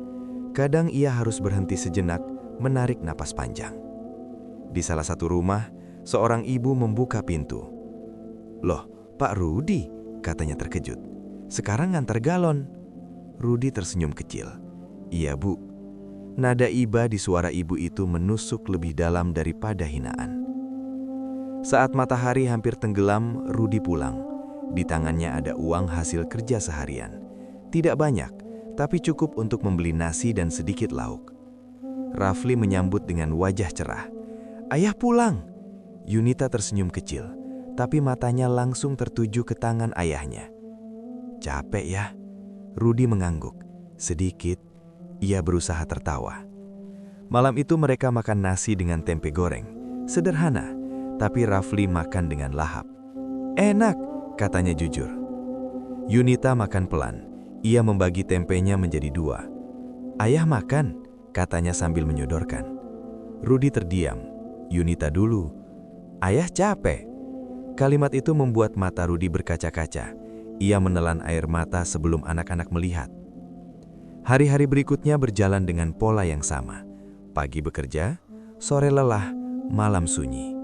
Kadang ia harus berhenti sejenak, menarik napas panjang. Di salah satu rumah, seorang ibu membuka pintu. "Loh, Pak Rudi," katanya terkejut. "Sekarang ngantar galon." Rudi tersenyum kecil. "Iya, Bu." Nada iba di suara ibu itu menusuk lebih dalam daripada hinaan. Saat matahari hampir tenggelam, Rudi pulang. Di tangannya ada uang hasil kerja seharian. Tidak banyak, tapi cukup untuk membeli nasi dan sedikit lauk. Rafli menyambut dengan wajah cerah. "Ayah pulang." Yunita tersenyum kecil, tapi matanya langsung tertuju ke tangan ayahnya. "Capek ya?" Rudi mengangguk. Sedikit, ia berusaha tertawa. Malam itu mereka makan nasi dengan tempe goreng. Sederhana, tapi Rafli makan dengan lahap. "Enak," katanya jujur. Yunita makan pelan. Ia membagi tempenya menjadi 2. "Ayah makan," katanya sambil menyodorkan. Rudi terdiam. Yunita dulu. "Ayah capek." Kalimat itu membuat mata Rudi berkaca-kaca. Ia menelan air mata sebelum anak-anak melihat. Hari-hari berikutnya berjalan dengan pola yang sama. Pagi bekerja, sore lelah, malam sunyi.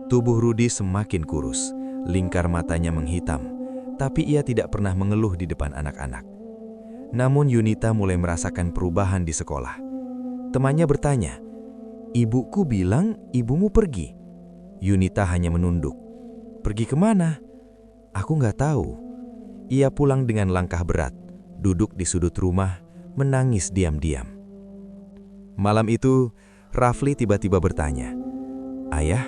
Tubuh Rudi semakin kurus. Lingkar matanya menghitam, tapi ia tidak pernah mengeluh di depan anak-anak. Namun Yunita mulai merasakan perubahan di sekolah. Temannya bertanya, "Ibuku bilang ibumu pergi." Yunita hanya menunduk. "Pergi kemana?" "Aku nggak tahu." Ia pulang dengan langkah berat, duduk di sudut rumah, menangis diam-diam. Malam itu, Rafli tiba-tiba bertanya, "Ayah,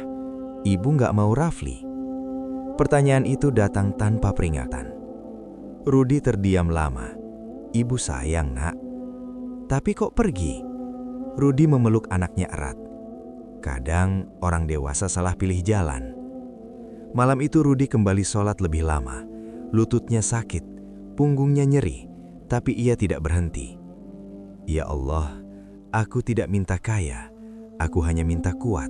ibu nggak mau Rafli?" Pertanyaan itu datang tanpa peringatan. Rudi terdiam lama. "Ibu sayang, Nak." "Tapi kok pergi?" Rudi memeluk anaknya erat. Kadang orang dewasa salah pilih jalan. Malam itu Rudi kembali sholat lebih lama. Lututnya sakit, punggungnya nyeri, tapi ia tidak berhenti. "Ya Allah, aku tidak minta kaya, aku hanya minta kuat."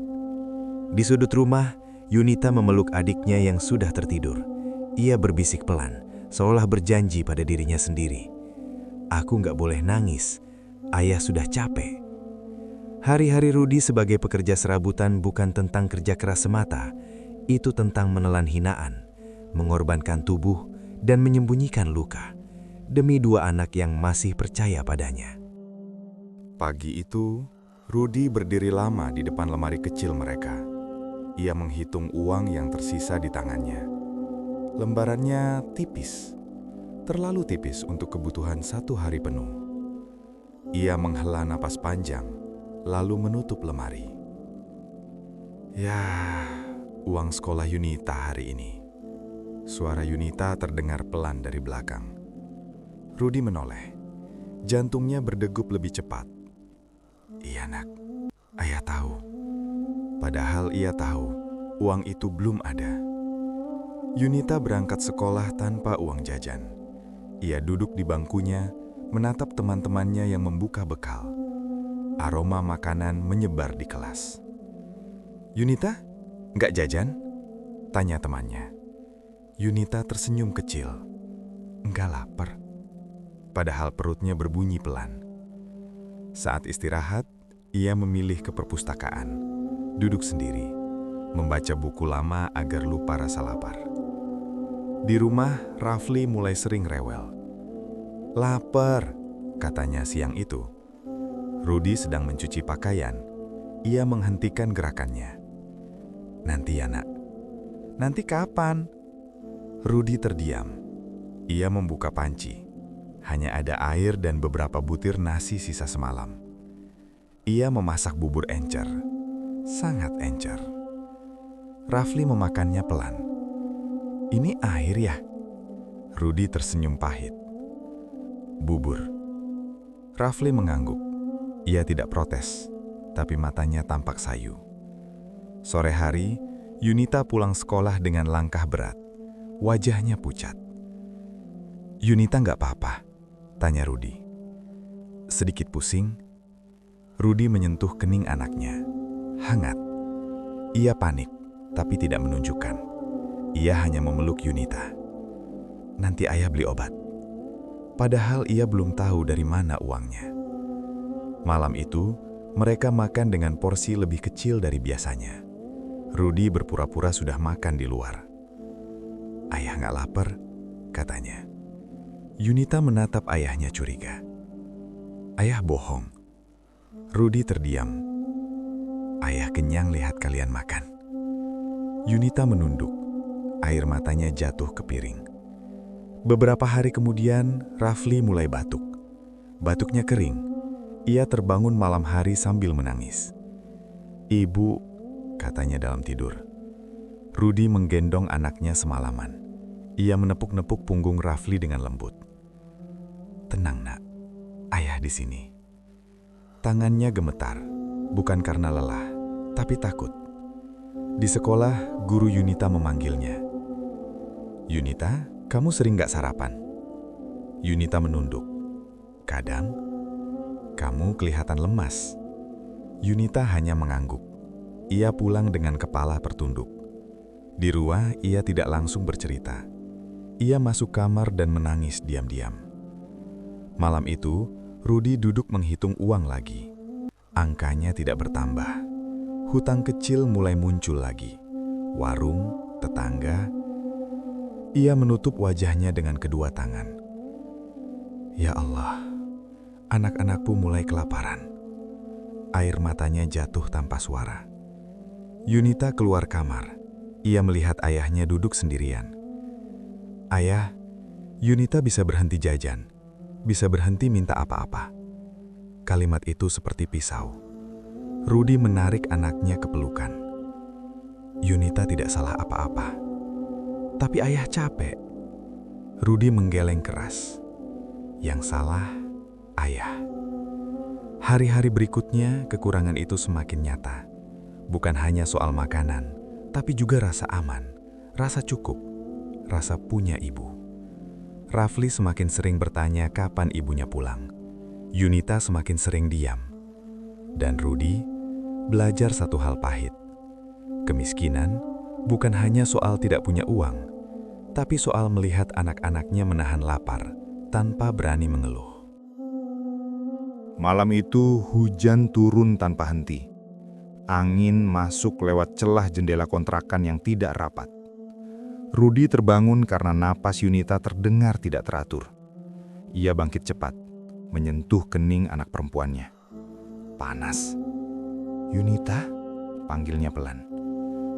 Di sudut rumah, Yunita memeluk adiknya yang sudah tertidur. Ia berbisik pelan, seolah berjanji pada dirinya sendiri. "Aku nggak boleh nangis, ayah sudah capek." Hari-hari Rudi sebagai pekerja serabutan bukan tentang kerja keras semata. Itu tentang menelan hinaan, mengorbankan tubuh, dan menyembunyikan luka. Demi 2 anak yang masih percaya padanya. Pagi itu, Rudi berdiri lama di depan lemari kecil mereka. Ia menghitung uang yang tersisa di tangannya. Lembarannya tipis, terlalu tipis untuk kebutuhan 1 hari penuh. Ia menghela napas panjang, lalu menutup lemari. "Ya, uang sekolah Yunita hari ini." Suara Yunita terdengar pelan dari belakang. Rudi menoleh. Jantungnya berdegup lebih cepat. "Iya, Nak. Ayah tahu." Padahal ia tahu uang itu belum ada. Yunita berangkat sekolah tanpa uang jajan. Ia duduk di bangkunya, menatap teman-temannya yang membuka bekal. Aroma makanan menyebar di kelas. "Yunita, nggak jajan?" tanya temannya. Yunita tersenyum kecil. "Nggak lapar." Padahal perutnya berbunyi pelan. Saat istirahat, ia memilih ke perpustakaan. Duduk sendiri, membaca buku lama agar lupa rasa lapar. Di rumah, Rafli mulai sering rewel. "Lapar," katanya siang itu. Rudi sedang mencuci pakaian. Ia menghentikan gerakannya. "Nanti ya, Nak." "Nanti kapan?" Rudi terdiam. Ia membuka panci. Hanya ada air dan beberapa butir nasi sisa semalam. Ia memasak bubur encer. Sangat encer. Rafli memakannya pelan. "Ini air ya?" Rudi tersenyum pahit. Bubur. Rafli mengangguk. Ia tidak protes, tapi matanya tampak sayu. Sore hari, Yunita pulang sekolah dengan langkah berat. Wajahnya pucat. "Yunita nggak apa-apa?" tanya Rudi. Sedikit pusing, Rudi menyentuh kening anaknya. Hangat. Ia panik, tapi tidak menunjukkan. Ia hanya memeluk Yunita. "Nanti ayah beli obat." Padahal ia belum tahu dari mana uangnya. Malam itu, mereka makan dengan porsi lebih kecil dari biasanya. Rudi berpura-pura sudah makan di luar. "Ayah nggak lapar?" katanya. Yunita menatap ayahnya curiga. "Ayah bohong." Rudi terdiam. "Ayah kenyang lihat kalian makan." Yunita menunduk. Air matanya jatuh ke piring. Beberapa hari kemudian, Rafli mulai batuk. Batuknya kering. Ia terbangun malam hari sambil menangis. "Ibu," katanya dalam tidur. Rudi menggendong anaknya semalaman. Ia menepuk-nepuk punggung Rafli dengan lembut. "Tenang, Nak. Ayah di sini." Tangannya gemetar, bukan karena lelah, tapi takut. Di sekolah, guru Yunita memanggilnya. "Yunita, kamu sering gak sarapan?" Yunita menunduk. "Kadang." "Kamu kelihatan lemas." Yunita hanya mengangguk. Ia pulang dengan kepala tertunduk. Di rumah, ia tidak langsung bercerita. Ia masuk kamar dan menangis diam-diam. Malam itu, Rudi duduk menghitung uang lagi. Angkanya tidak bertambah. Hutang kecil mulai muncul lagi. Warung, tetangga. Ia menutup wajahnya dengan kedua tangan. "Ya Allah, anak-anakku mulai kelaparan." Air matanya jatuh tanpa suara. Yunita keluar kamar. Ia melihat ayahnya duduk sendirian. "Ayah, Yunita bisa berhenti jajan, bisa berhenti minta apa-apa." Kalimat itu seperti pisau. Rudi menarik anaknya ke pelukan. "Yunita tidak salah apa-apa. Tapi ayah capek." Rudi menggeleng keras. "Yang salah, ayah." Hari-hari berikutnya, kekurangan itu semakin nyata. Bukan hanya soal makanan, tapi juga rasa aman, rasa cukup, rasa punya ibu. Rafli semakin sering bertanya kapan ibunya pulang. Yunita semakin sering diam. Dan Rudi belajar satu hal pahit. Kemiskinan bukan hanya soal tidak punya uang, tapi soal melihat anak-anaknya menahan lapar tanpa berani mengeluh. Malam itu hujan turun tanpa henti. Angin masuk lewat celah jendela kontrakan yang tidak rapat. Rudi terbangun karena napas Yunita terdengar tidak teratur. Ia bangkit cepat, menyentuh kening anak perempuannya. Panas. "Yunita?" panggilnya pelan.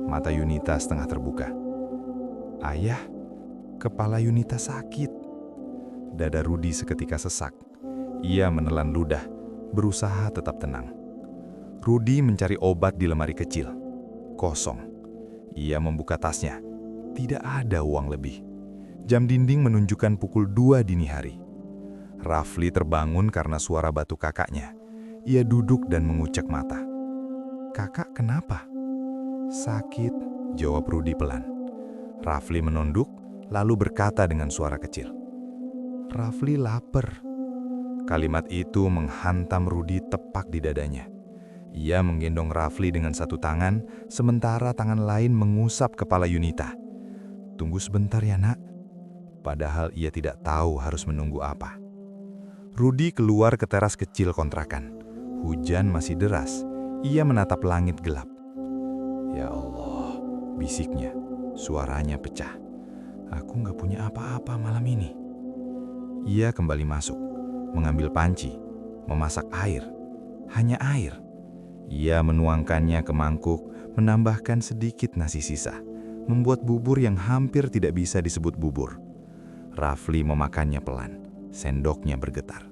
Mata Yunita setengah terbuka. "Ayah, kepala Yunita sakit." Dada Rudi seketika sesak. Ia menelan ludah, berusaha tetap tenang. Rudi mencari obat di lemari kecil. Kosong. Ia membuka tasnya. Tidak ada uang lebih. Jam dinding menunjukkan pukul 2 dini hari. Rafli terbangun karena suara batuk kakaknya. Ia duduk dan mengucek mata. "Kakak kenapa?" "Sakit," jawab Rudi pelan. Rafli menunduk, lalu berkata dengan suara kecil. "Rafli lapar." Kalimat itu menghantam Rudi tepak di dadanya. Ia menggendong Rafli dengan satu tangan, sementara tangan lain mengusap kepala Yunita. "Tunggu sebentar ya, Nak." Padahal ia tidak tahu harus menunggu apa. Rudi keluar ke teras kecil kontrakan. Hujan masih deras. Ia menatap langit gelap. "Ya Allah," bisiknya. Suaranya pecah. "Aku nggak punya apa-apa malam ini." Ia kembali masuk, mengambil panci, memasak air. Hanya air. Ia menuangkannya ke mangkuk, menambahkan sedikit nasi sisa, membuat bubur yang hampir tidak bisa disebut bubur. Rafli memakannya pelan, sendoknya bergetar.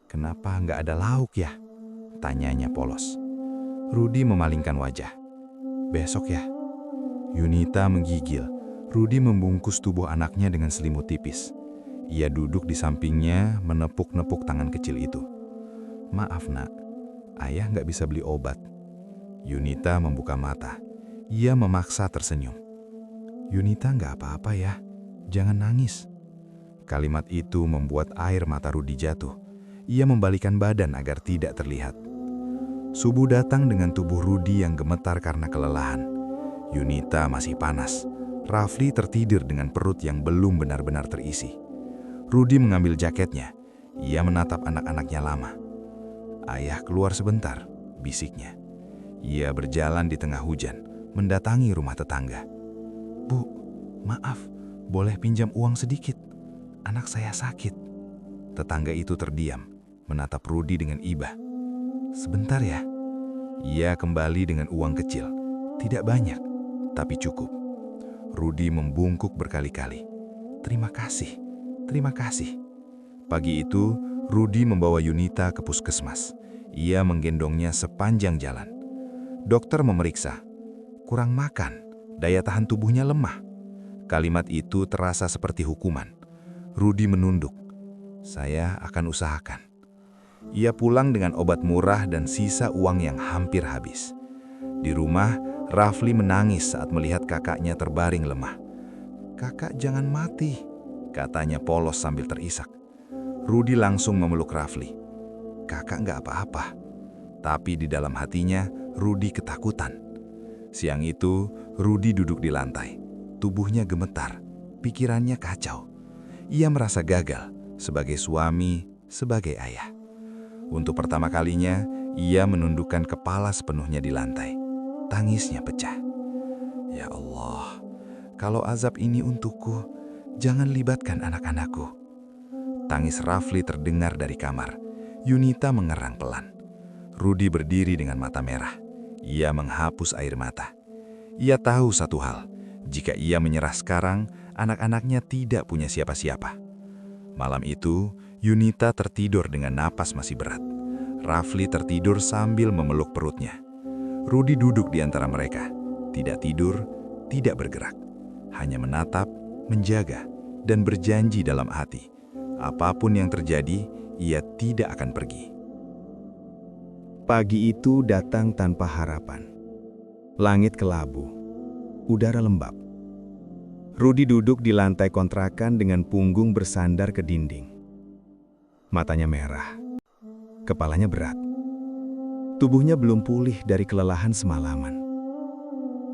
"Kenapa nggak ada lauk ya?" tanyanya polos. Rudi memalingkan wajah. "Besok ya." Yunita menggigil. Rudi membungkus tubuh anaknya dengan selimut tipis. Ia duduk di sampingnya, menepuk-nepuk tangan kecil itu. "Maaf nak, ayah nggak bisa beli obat." Yunita membuka mata. Ia memaksa tersenyum. "Yunita nggak apa-apa ya, jangan nangis." Kalimat itu membuat air mata Rudi jatuh. Ia membalikan badan agar tidak terlihat. Subuh datang dengan tubuh Rudi yang gemetar karena kelelahan. Yunita masih panas. Rafli tertidur dengan perut yang belum benar-benar terisi. Rudi mengambil jaketnya. Ia menatap anak-anaknya lama. "Ayah keluar sebentar," bisiknya. Ia berjalan di tengah hujan, mendatangi rumah tetangga. "Bu, maaf, boleh pinjam uang sedikit? Anak saya sakit." Tetangga itu terdiam, menatap Rudi dengan iba. "Sebentar ya." Ia kembali dengan uang kecil. Tidak banyak, tapi cukup. Rudi membungkuk berkali-kali. "Terima kasih, terima kasih." Pagi itu, Rudi membawa Yunita ke puskesmas. Ia menggendongnya sepanjang jalan. Dokter memeriksa. Kurang makan, daya tahan tubuhnya lemah. Kalimat itu terasa seperti hukuman. Rudi menunduk. "Saya akan usahakan." Ia pulang dengan obat murah dan sisa uang yang hampir habis. Di rumah, Rafli menangis saat melihat kakaknya terbaring lemah. "Kakak jangan mati," katanya polos sambil terisak. Rudi langsung memeluk Rafli. "Kakak nggak apa-apa." Tapi di dalam hatinya, Rudi ketakutan. Siang itu, Rudi duduk di lantai. Tubuhnya gemetar, pikirannya kacau. Ia merasa gagal sebagai suami, sebagai ayah. Untuk pertama kalinya, ia menundukkan kepala sepenuhnya di lantai. Tangisnya pecah. "Ya Allah, kalau azab ini untukku, jangan libatkan anak-anakku." Tangis Rafli terdengar dari kamar. Yunita mengerang pelan. Rudi berdiri dengan mata merah. Ia menghapus air mata. Ia tahu satu hal, jika ia menyerah sekarang, anak-anaknya tidak punya siapa-siapa. Malam itu, Yunita tertidur dengan napas masih berat. Rafli tertidur sambil memeluk perutnya. Rudi duduk di antara mereka, tidak tidur, tidak bergerak, hanya menatap, menjaga, dan berjanji dalam hati. Apapun yang terjadi, ia tidak akan pergi. Pagi itu datang tanpa harapan. Langit kelabu, udara lembab. Rudi duduk di lantai kontrakan dengan punggung bersandar ke dinding. Matanya merah, kepalanya berat. Tubuhnya belum pulih dari kelelahan semalaman.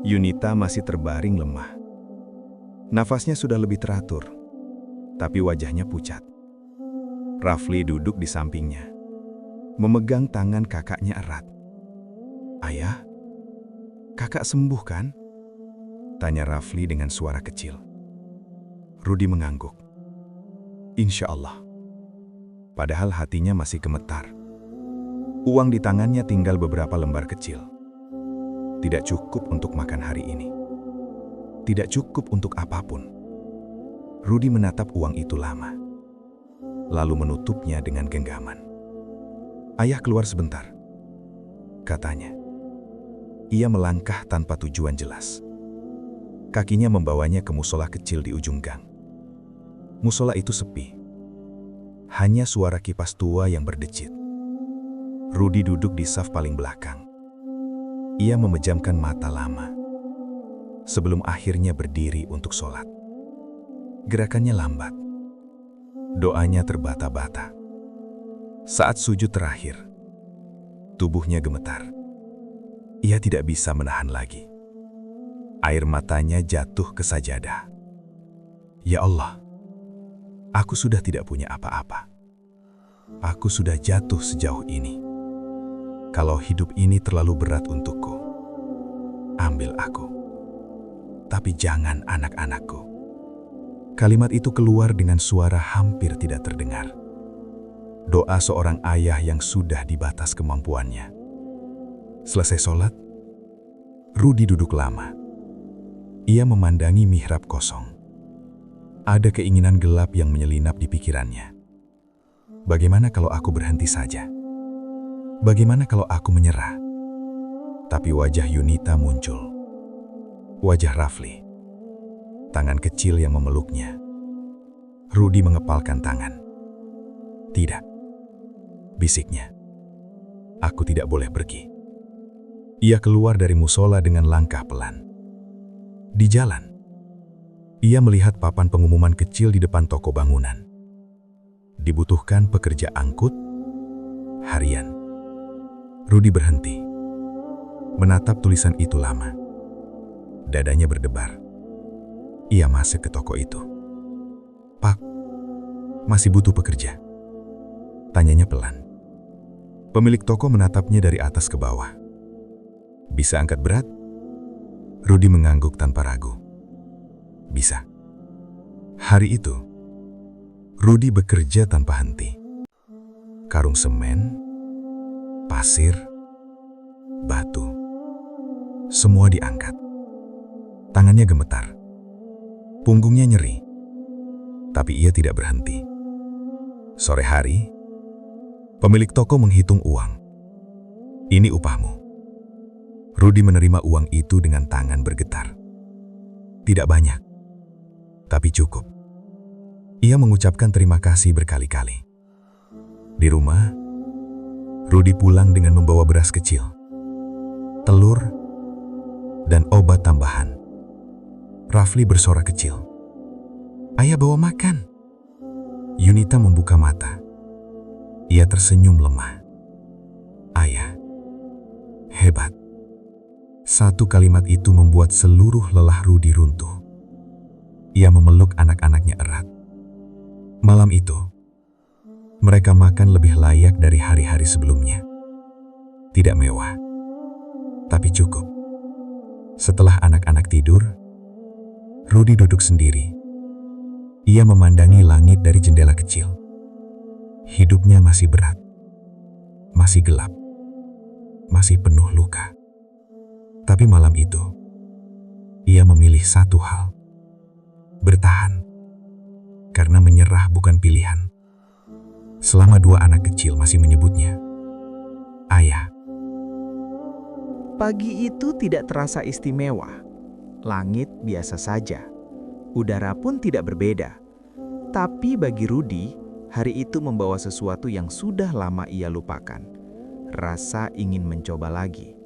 Yunita masih terbaring lemah. Nafasnya sudah lebih teratur, tapi wajahnya pucat. Rafli duduk di sampingnya, memegang tangan kakaknya erat. "Ayah, kakak sembuh kan?" tanya Rafli dengan suara kecil. Rudi mengangguk. "Insya Allah." Padahal hatinya masih gemetar. Uang di tangannya tinggal beberapa lembar kecil. Tidak cukup untuk makan hari ini. Tidak cukup untuk apapun. Rudi menatap uang itu lama, lalu menutupnya dengan genggaman. "Ayah keluar sebentar," katanya. Ia melangkah tanpa tujuan jelas. Kakinya membawanya ke musola kecil di ujung gang. Musola itu sepi. Hanya suara kipas tua yang berdecit. Rudi duduk di saf paling belakang. Ia memejamkan mata lama, sebelum akhirnya berdiri untuk sholat. Gerakannya lambat. Doanya terbata-bata. Saat sujud terakhir, tubuhnya gemetar. Ia tidak bisa menahan lagi. Air matanya jatuh ke sajadah. "Ya Allah, aku sudah tidak punya apa-apa. Aku sudah jatuh sejauh ini. Kalau hidup ini terlalu berat untukku, ambil aku. Tapi jangan anak-anakku." Kalimat itu keluar dengan suara hampir tidak terdengar. Doa seorang ayah yang sudah di batas kemampuannya. Selesai sholat, Rudi duduk lama. Ia memandangi mihrab kosong. Ada keinginan gelap yang menyelinap di pikirannya. Bagaimana kalau aku berhenti saja? Bagaimana kalau aku menyerah? Tapi wajah Yunita muncul. Wajah Rafli. Tangan kecil yang memeluknya. Rudi mengepalkan tangan. "Tidak," bisiknya. "Aku tidak boleh pergi." Ia keluar dari musola dengan langkah pelan. Di jalan, ia melihat papan pengumuman kecil di depan toko bangunan. Dibutuhkan pekerja angkut harian. Rudi berhenti, menatap tulisan itu lama. Dadanya berdebar. Ia masuk ke toko itu. "Pak, masih butuh pekerja?" tanyanya pelan. Pemilik toko menatapnya dari atas ke bawah. "Bisa angkat berat?" Rudi mengangguk tanpa ragu. "Bisa." Hari itu, Rudi bekerja tanpa henti. Karung semen, pasir, batu, semua diangkat. Tangannya gemetar. Punggungnya nyeri. Tapi ia tidak berhenti. Sore hari, pemilik toko menghitung uang. "Ini upahmu." Rudi menerima uang itu dengan tangan bergetar. Tidak banyak, tapi cukup. Ia mengucapkan terima kasih berkali-kali. Di rumah, Rudi pulang dengan membawa beras kecil, telur, dan obat tambahan. Rafli bersorak kecil. "Ayah bawa makan." Yunita membuka mata. Ia tersenyum lemah. "Ayah, hebat." Satu kalimat itu membuat seluruh lelah Rudi runtuh. Ia memeluk anak-anaknya erat. Malam itu, mereka makan lebih layak dari hari-hari sebelumnya. Tidak mewah, tapi cukup. Setelah anak-anak tidur, Rudi duduk sendiri. Ia memandangi langit dari jendela kecil. Hidupnya masih berat, masih gelap, masih penuh luka. Tapi malam itu, ia memilih satu hal: bertahan. Karena menyerah bukan pilihan. Selama dua anak kecil masih menyebutnya ayah. Pagi itu tidak terasa istimewa. Langit biasa saja. Udara pun tidak berbeda. Tapi bagi Rudi, hari itu membawa sesuatu yang sudah lama ia lupakan. Rasa ingin mencoba lagi.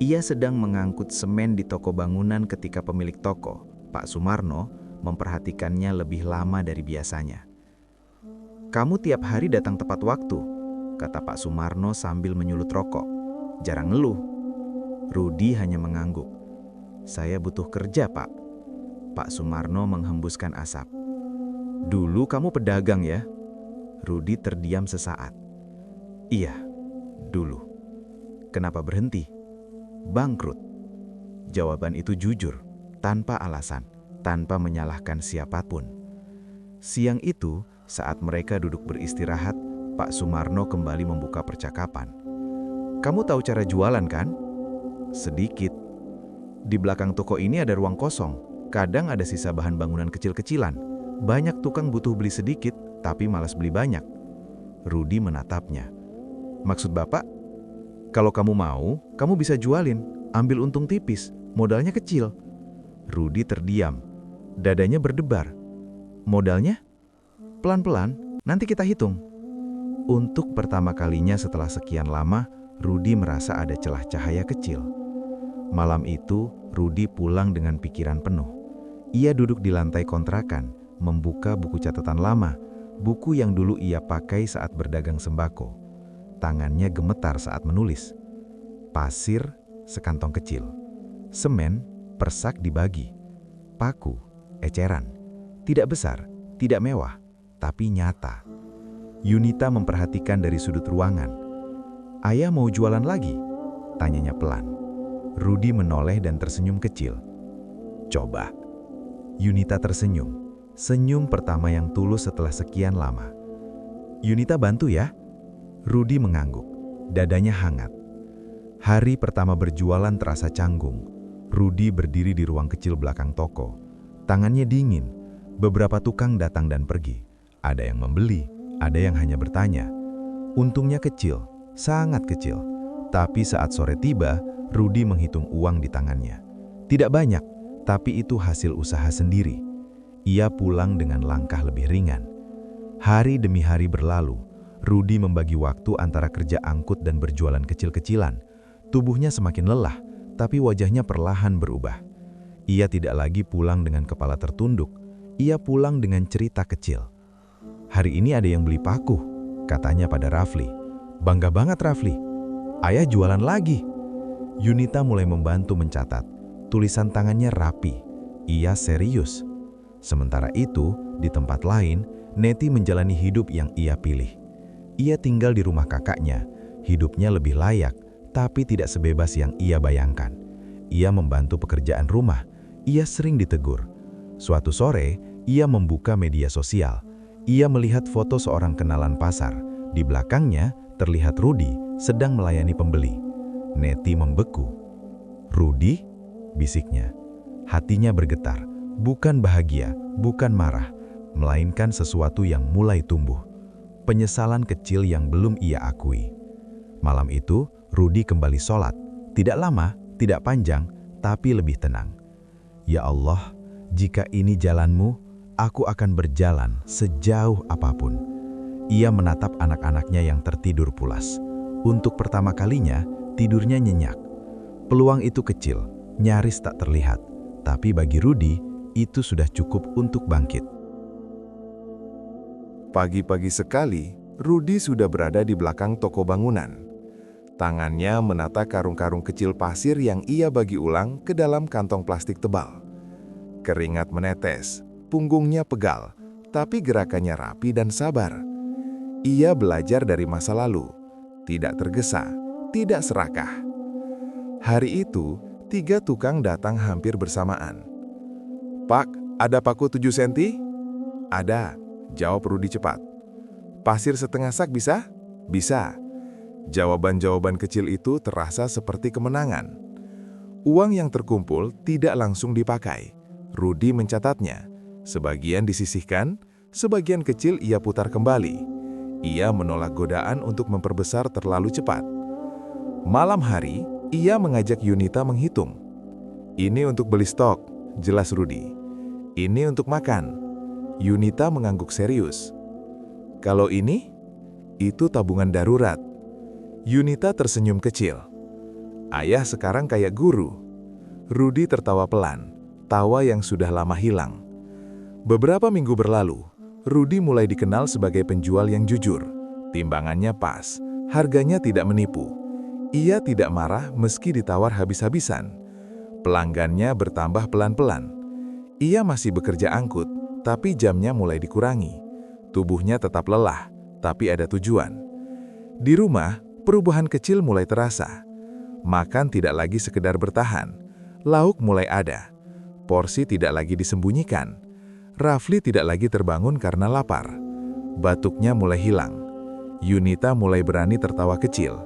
Ia sedang mengangkut semen di toko bangunan ketika pemilik toko, Pak Sumarno, memperhatikannya lebih lama dari biasanya. "Kamu tiap hari datang tepat waktu," kata Pak Sumarno sambil menyulut rokok. "Jarang ngeluh." Rudi hanya mengangguk. "Saya butuh kerja, Pak." Pak Sumarno menghembuskan asap. "Dulu kamu pedagang ya?" Rudi terdiam sesaat. "Iya, dulu." "Kenapa berhenti?" "Bangkrut." Jawaban itu jujur, tanpa alasan, tanpa menyalahkan siapapun. Siang itu, saat mereka duduk beristirahat, Pak Sumarno kembali membuka percakapan. "Kamu tahu cara jualan kan?" "Sedikit. Di belakang toko ini ada ruang kosong. Kadang ada sisa bahan bangunan kecil-kecilan. Banyak tukang butuh beli sedikit, tapi malas beli banyak." Rudi menatapnya. "Maksud Bapak? Kalau kamu mau, kamu bisa jualin, ambil untung tipis, modalnya kecil." Rudi terdiam, dadanya berdebar. "Modalnya? Pelan-pelan, nanti kita hitung." Untuk pertama kalinya setelah sekian lama, Rudi merasa ada celah cahaya kecil. Malam itu, Rudi pulang dengan pikiran penuh. Ia duduk di lantai kontrakan, membuka buku catatan lama, buku yang dulu ia pakai saat berdagang sembako. Tangannya gemetar saat menulis. Pasir, sekantong kecil. Semen, persak dibagi. Paku, eceran. Tidak besar, tidak mewah, tapi nyata. Yunita memperhatikan dari sudut ruangan. "Ayah mau jualan lagi?" tanyanya pelan. Rudi menoleh dan tersenyum kecil. "Coba." Yunita tersenyum. Senyum pertama yang tulus setelah sekian lama. "Yunita bantu ya?" Rudi mengangguk. Dadanya hangat. Hari pertama berjualan terasa canggung. Rudi berdiri di ruang kecil belakang toko. Tangannya dingin. Beberapa tukang datang dan pergi. Ada yang membeli, ada yang hanya bertanya. Untungnya kecil, sangat kecil. Tapi saat sore tiba, Rudi menghitung uang di tangannya. Tidak banyak, Tapi itu hasil usaha sendiri. Ia pulang dengan langkah lebih ringan. Hari demi hari berlalu, Rudi membagi waktu antara kerja angkut dan berjualan kecil-kecilan. Tubuhnya semakin lelah, tapi wajahnya perlahan berubah. Ia tidak lagi pulang dengan kepala tertunduk, ia pulang dengan cerita kecil. "Hari ini ada yang beli paku," katanya pada Rafli. "Bangga banget Rafli, ayah jualan lagi." Yunita mulai membantu mencatat. Tulisan tangannya rapi, ia serius. Sementara itu, di tempat lain, Neti menjalani hidup yang ia pilih. Ia tinggal di rumah kakaknya, hidupnya lebih layak, tapi tidak sebebas yang ia bayangkan. Ia membantu pekerjaan rumah, ia sering ditegur. Suatu sore, ia membuka media sosial. Ia melihat foto seorang kenalan pasar. Di belakangnya, terlihat Rudi sedang melayani pembeli. Neti membeku. "Rudi?" bisiknya. Hatinya bergetar, bukan bahagia, bukan marah, melainkan sesuatu yang mulai tumbuh. Penyesalan kecil yang belum ia akui. Malam itu, Rudi kembali sholat. Tidak lama, tidak panjang, tapi lebih tenang. "Ya Allah, jika ini jalanmu, aku akan berjalan sejauh apapun." Ia menatap anak-anaknya yang tertidur pulas. Untuk pertama kalinya, tidurnya nyenyak. Peluang itu kecil, nyaris tak terlihat. Tapi bagi Rudi, itu sudah cukup untuk bangkit. Pagi-pagi sekali, Rudi sudah berada di belakang toko bangunan. Tangannya menata karung-karung kecil pasir yang ia bagi ulang ke dalam kantong plastik tebal. Keringat menetes, punggungnya pegal, tapi gerakannya rapi dan sabar. Ia belajar dari masa lalu, tidak tergesa, tidak serakah. Hari itu, 3 tukang datang hampir bersamaan. "Pak, ada paku 7 cm?" "Ada," jawab Rudi cepat. "Pasir setengah sak bisa?" "Bisa." Jawaban-jawaban kecil itu terasa seperti kemenangan. Uang yang terkumpul tidak langsung dipakai. Rudi mencatatnya. Sebagian disisihkan, sebagian kecil ia putar kembali. Ia menolak godaan untuk memperbesar terlalu cepat. Malam hari, ia mengajak Yunita menghitung. "Ini untuk beli stok," jelas Rudi. "Ini untuk makan." Yunita mengangguk serius. "Kalau ini?" "Itu tabungan darurat." Yunita tersenyum kecil. "Ayah sekarang kayak guru." Rudi tertawa pelan, tawa yang sudah lama hilang. Beberapa minggu berlalu, Rudi mulai dikenal sebagai penjual yang jujur. Timbangannya pas, harganya tidak menipu. Ia tidak marah meski ditawar habis-habisan. Pelanggannya bertambah pelan-pelan. Ia masih bekerja angkut, tapi jamnya mulai dikurangi. Tubuhnya tetap lelah, tapi ada tujuan. Di rumah, perubahan kecil mulai terasa. Makan tidak lagi sekedar bertahan. Lauk mulai ada. Porsi tidak lagi disembunyikan. Rafli tidak lagi terbangun karena lapar. Batuknya mulai hilang. Yunita mulai berani tertawa kecil.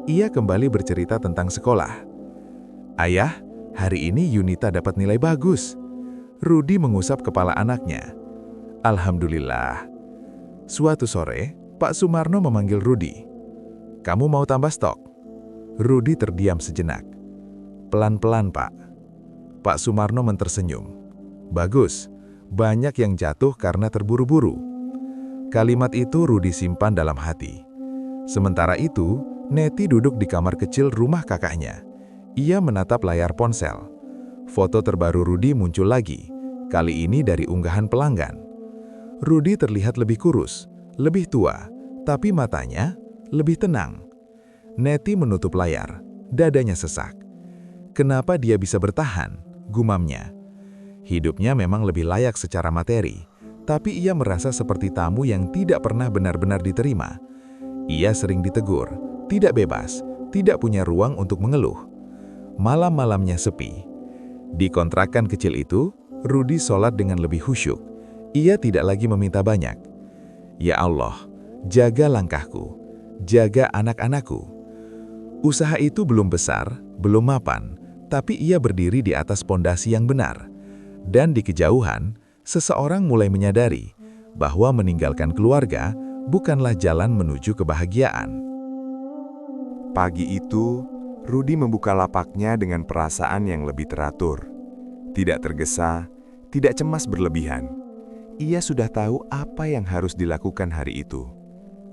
Ia kembali bercerita tentang sekolah. "Ayah, hari ini Yunita dapat nilai bagus." Rudi mengusap kepala anaknya. "Alhamdulillah." Suatu sore, Pak Sumarno memanggil Rudi. "Kamu mau tambah stok?" Rudi terdiam sejenak. "Pelan-pelan, Pak." Pak Sumarno mentersenyum. "Bagus, banyak yang jatuh karena terburu-buru." Kalimat itu Rudi simpan dalam hati. Sementara itu, Neti duduk di kamar kecil rumah kakaknya. Ia menatap layar ponsel. Foto terbaru Rudi muncul lagi, kali ini dari unggahan pelanggan. Rudi terlihat lebih kurus, lebih tua, tapi matanya lebih tenang. Neti menutup layar, dadanya sesak. Kenapa dia bisa bertahan? Gumamnya. Hidupnya memang lebih layak secara materi, tapi ia merasa seperti tamu yang tidak pernah benar-benar diterima. Ia sering ditegur, tidak bebas, tidak punya ruang untuk mengeluh. Malam-malamnya sepi. Di kontrakan kecil itu, Rudi sholat dengan lebih khusyuk. Ia tidak lagi meminta banyak. "Ya Allah, jaga langkahku, jaga anak-anakku." Usaha itu belum besar, belum mapan, tapi ia berdiri di atas pondasi yang benar. Dan di kejauhan, seseorang mulai menyadari bahwa meninggalkan keluarga bukanlah jalan menuju kebahagiaan. Pagi itu, Rudi membuka lapaknya dengan perasaan yang lebih teratur. Tidak tergesa, tidak cemas berlebihan. Ia sudah tahu apa yang harus dilakukan hari itu.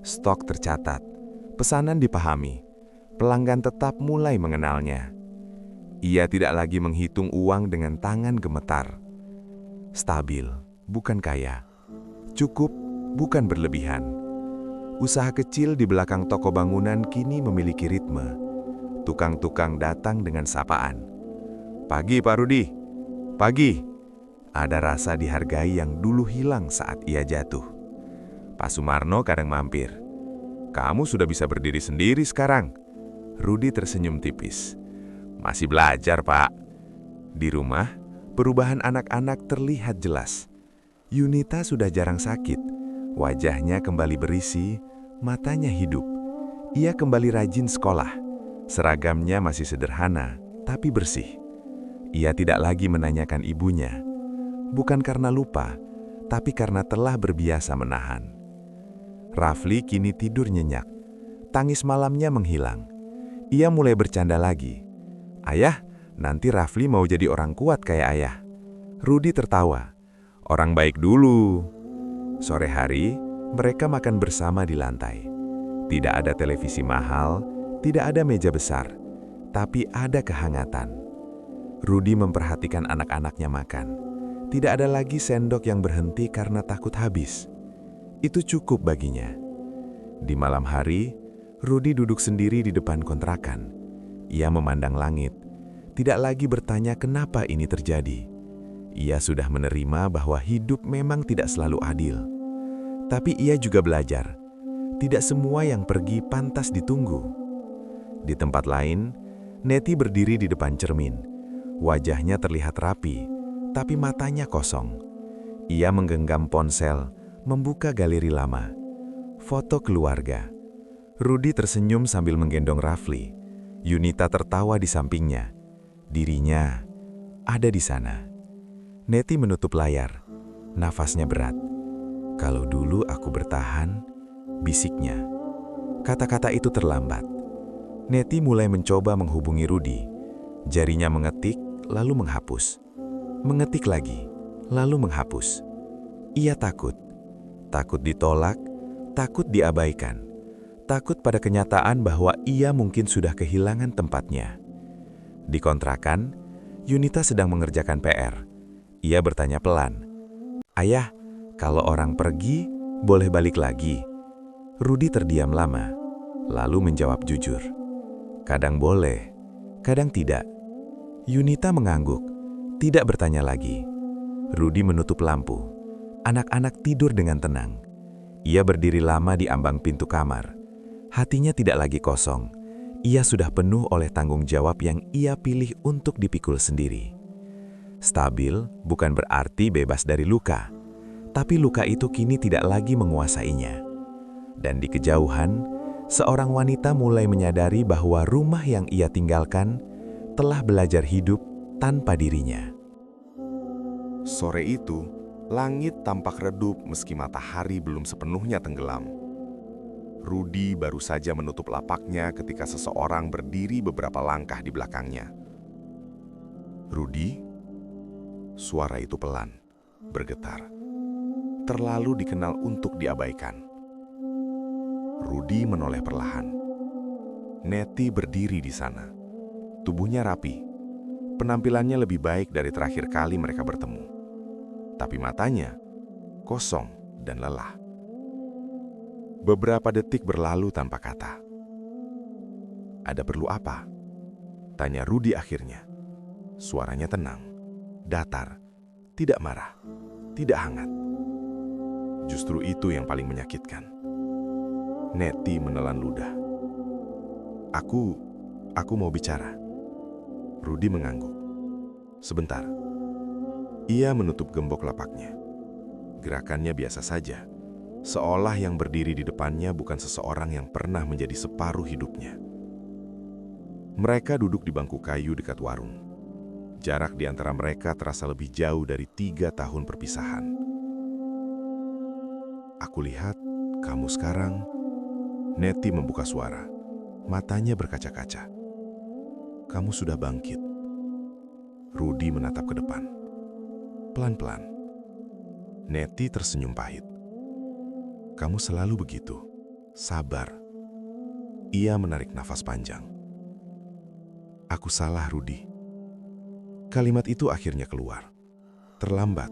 Stok tercatat, pesanan dipahami, pelanggan tetap mulai mengenalnya. Ia tidak lagi menghitung uang dengan tangan gemetar. Stabil, bukan kaya. Cukup, bukan berlebihan. Usaha kecil di belakang toko bangunan kini memiliki ritme. Tukang-tukang datang dengan sapaan. "Pagi, Pak Rudi. Pagi." Ada rasa dihargai yang dulu hilang saat ia jatuh. Pak Sumarno kadang mampir. "Kamu sudah bisa berdiri sendiri sekarang." Rudi tersenyum tipis. "Masih belajar, Pak." Di rumah, perubahan anak-anak terlihat jelas. Yunita sudah jarang sakit. Wajahnya kembali berisi, matanya hidup. Ia kembali rajin sekolah. Seragamnya masih sederhana, tapi bersih. Ia tidak lagi menanyakan ibunya. Bukan karena lupa, tapi karena telah berbiasa menahan. Rafli kini tidur nyenyak. Tangis malamnya menghilang. Ia mulai bercanda lagi. "Ayah, nanti Rafli mau jadi orang kuat kayak ayah." Rudi tertawa. "Orang baik dulu." Sore hari, mereka makan bersama di lantai. Tidak ada televisi mahal, tidak ada meja besar, tapi ada kehangatan. Rudi memperhatikan anak-anaknya makan. Tidak ada lagi sendok yang berhenti karena takut habis. Itu cukup baginya. Di malam hari, Rudi duduk sendiri di depan kontrakan. Ia memandang langit, tidak lagi bertanya kenapa ini terjadi. Ia sudah menerima bahwa hidup memang tidak selalu adil. Tapi ia juga belajar, tidak semua yang pergi pantas ditunggu. Di tempat lain, Neti berdiri di depan cermin. Wajahnya terlihat rapi, tapi matanya kosong. Ia menggenggam ponsel, membuka galeri lama. Foto keluarga. Rudi tersenyum sambil menggendong Rafli. Yunita tertawa di sampingnya. Dirinya ada di sana. Neti menutup layar. Nafasnya berat. "Kalau dulu aku bertahan," bisiknya. Kata-kata itu terlambat. Neti mulai mencoba menghubungi Rudi. Jarinya mengetik, lalu menghapus. Mengetik lagi, lalu menghapus. Ia takut. Takut ditolak, takut diabaikan. Takut pada kenyataan bahwa ia mungkin sudah kehilangan tempatnya. Di kontrakan, Yunita sedang mengerjakan PR. Ia bertanya pelan, "Ayah, kalau orang pergi, boleh balik lagi?" Rudi terdiam lama, lalu menjawab jujur. "Kadang boleh, kadang tidak." Yunita mengangguk, tidak bertanya lagi. Rudi menutup lampu. Anak-anak tidur dengan tenang. Ia berdiri lama di ambang pintu kamar. Hatinya tidak lagi kosong. Ia sudah penuh oleh tanggung jawab yang ia pilih untuk dipikul sendiri. Stabil bukan berarti bebas dari luka, tapi luka itu kini tidak lagi menguasainya. Dan di kejauhan, seorang wanita mulai menyadari bahwa rumah yang ia tinggalkan telah belajar hidup tanpa dirinya. Sore itu, langit tampak redup meski matahari belum sepenuhnya tenggelam. Rudi baru saja menutup lapaknya ketika seseorang berdiri beberapa langkah di belakangnya. "Rudi?" Suara itu pelan, bergetar. Terlalu dikenal untuk diabaikan. Rudi menoleh perlahan. Neti berdiri di sana. Tubuhnya rapi. Penampilannya lebih baik dari terakhir kali mereka bertemu. Tapi matanya kosong dan lelah. Beberapa detik berlalu tanpa kata. "Ada perlu apa?" tanya Rudi akhirnya. Suaranya tenang, datar, tidak marah, tidak hangat. Justru itu yang paling menyakitkan. Neti menelan ludah. Aku mau bicara." Rudi mengangguk. Sebentar. Ia menutup gembok lapaknya. Gerakannya biasa saja, seolah yang berdiri di depannya bukan seseorang yang pernah menjadi separuh hidupnya. Mereka duduk di bangku kayu dekat warung. Jarak di antara mereka terasa lebih jauh dari 3 tahun perpisahan. "Aku lihat kamu sekarang..." Neti membuka suara. Matanya berkaca-kaca. "Kamu sudah bangkit." Rudi menatap ke depan. Pelan-pelan. Neti tersenyum pahit. Kamu selalu begitu. Sabar. Ia menarik nafas panjang. Aku salah, Rudi. Kalimat itu akhirnya keluar. Terlambat.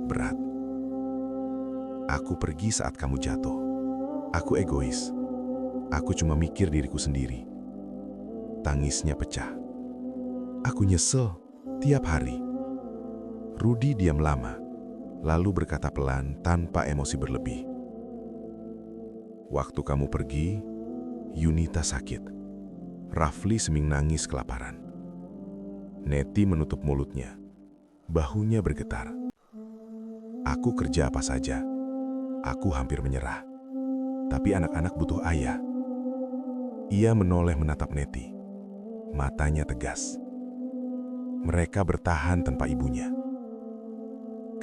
Berat. Aku pergi saat kamu jatuh. Aku egois. Aku cuma mikir diriku sendiri. Tangisnya pecah. Aku nyesel tiap hari. Rudi diam lama, lalu berkata pelan tanpa emosi berlebih. Waktu kamu pergi, Yunita sakit. Rafli seming nangis kelaparan. Neti menutup mulutnya. Bahunya bergetar. Aku kerja apa saja. Aku hampir menyerah. Tapi anak-anak butuh ayah. Ia menoleh menatap Neti. Matanya tegas. Mereka bertahan tanpa ibunya.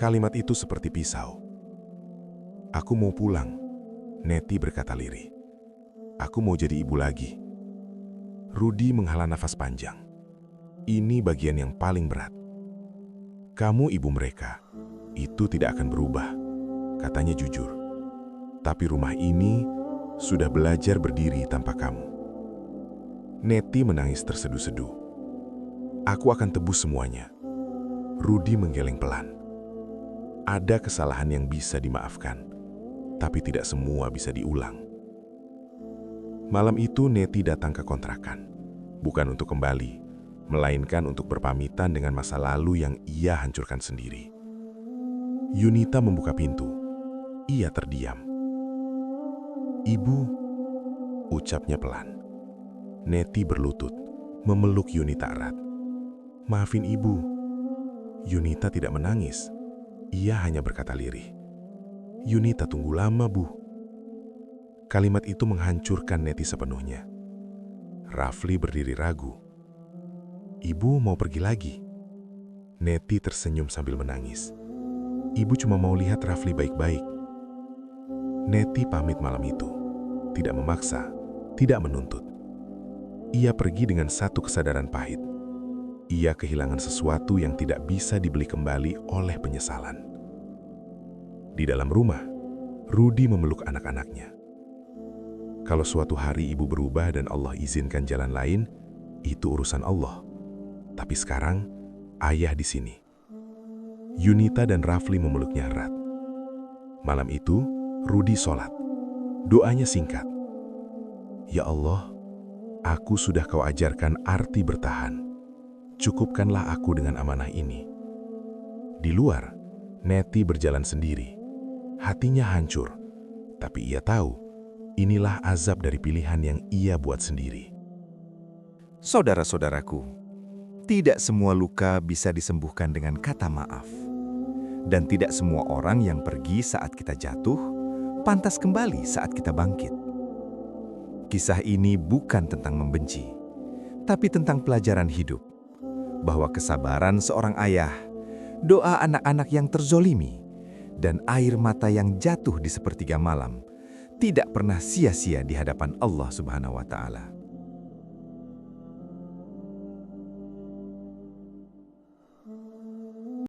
Kalimat itu seperti pisau. Aku mau pulang, Neti berkata lirih. Aku mau jadi ibu lagi. Rudi menghela nafas panjang. Ini bagian yang paling berat. Kamu ibu mereka. Itu tidak akan berubah, katanya jujur. Tapi rumah ini sudah belajar berdiri tanpa kamu. Neti menangis terseduh-seduh. Aku akan tebus semuanya. Rudi menggeleng pelan. Ada kesalahan yang bisa dimaafkan, tapi tidak semua bisa diulang. Malam itu Neti datang ke kontrakan, bukan untuk kembali, melainkan untuk berpamitan dengan masa lalu yang ia hancurkan sendiri. Yunita membuka pintu. Ia terdiam. Ibu, ucapnya pelan. Neti berlutut, memeluk Yunita erat. Maafin ibu. Yunita tidak menangis. Ia hanya berkata lirih. Yunita tunggu lama, Bu. Kalimat itu menghancurkan Neti sepenuhnya. Rafli berdiri ragu. Ibu mau pergi lagi. Neti tersenyum sambil menangis. Ibu cuma mau lihat Rafli baik-baik. Neti pamit malam itu. Tidak memaksa, tidak menuntut. Ia pergi dengan satu kesadaran pahit. Ia kehilangan sesuatu yang tidak bisa dibeli kembali oleh penyesalan. Di dalam rumah, Rudi memeluk anak-anaknya. Kalau suatu hari ibu berubah dan Allah izinkan jalan lain, itu urusan Allah. Tapi sekarang, ayah di sini. Yunita dan Rafli memeluknya erat. Malam itu, Rudi sholat. Doanya singkat. Ya Allah, aku sudah kau ajarkan arti bertahan. Cukupkanlah aku dengan amanah ini. Di luar, Neti berjalan sendiri. Hatinya hancur, tapi ia tahu inilah azab dari pilihan yang ia buat sendiri. Saudara-saudaraku, tidak semua luka bisa disembuhkan dengan kata maaf. Dan tidak semua orang yang pergi saat kita jatuh, pantas kembali saat kita bangkit. Kisah ini bukan tentang membenci, tapi tentang pelajaran hidup. Bahwa kesabaran seorang ayah, doa anak-anak yang terzolimi, dan air mata yang jatuh di sepertiga malam tidak pernah sia-sia di hadapan Allah Subhanahu wa Ta'ala.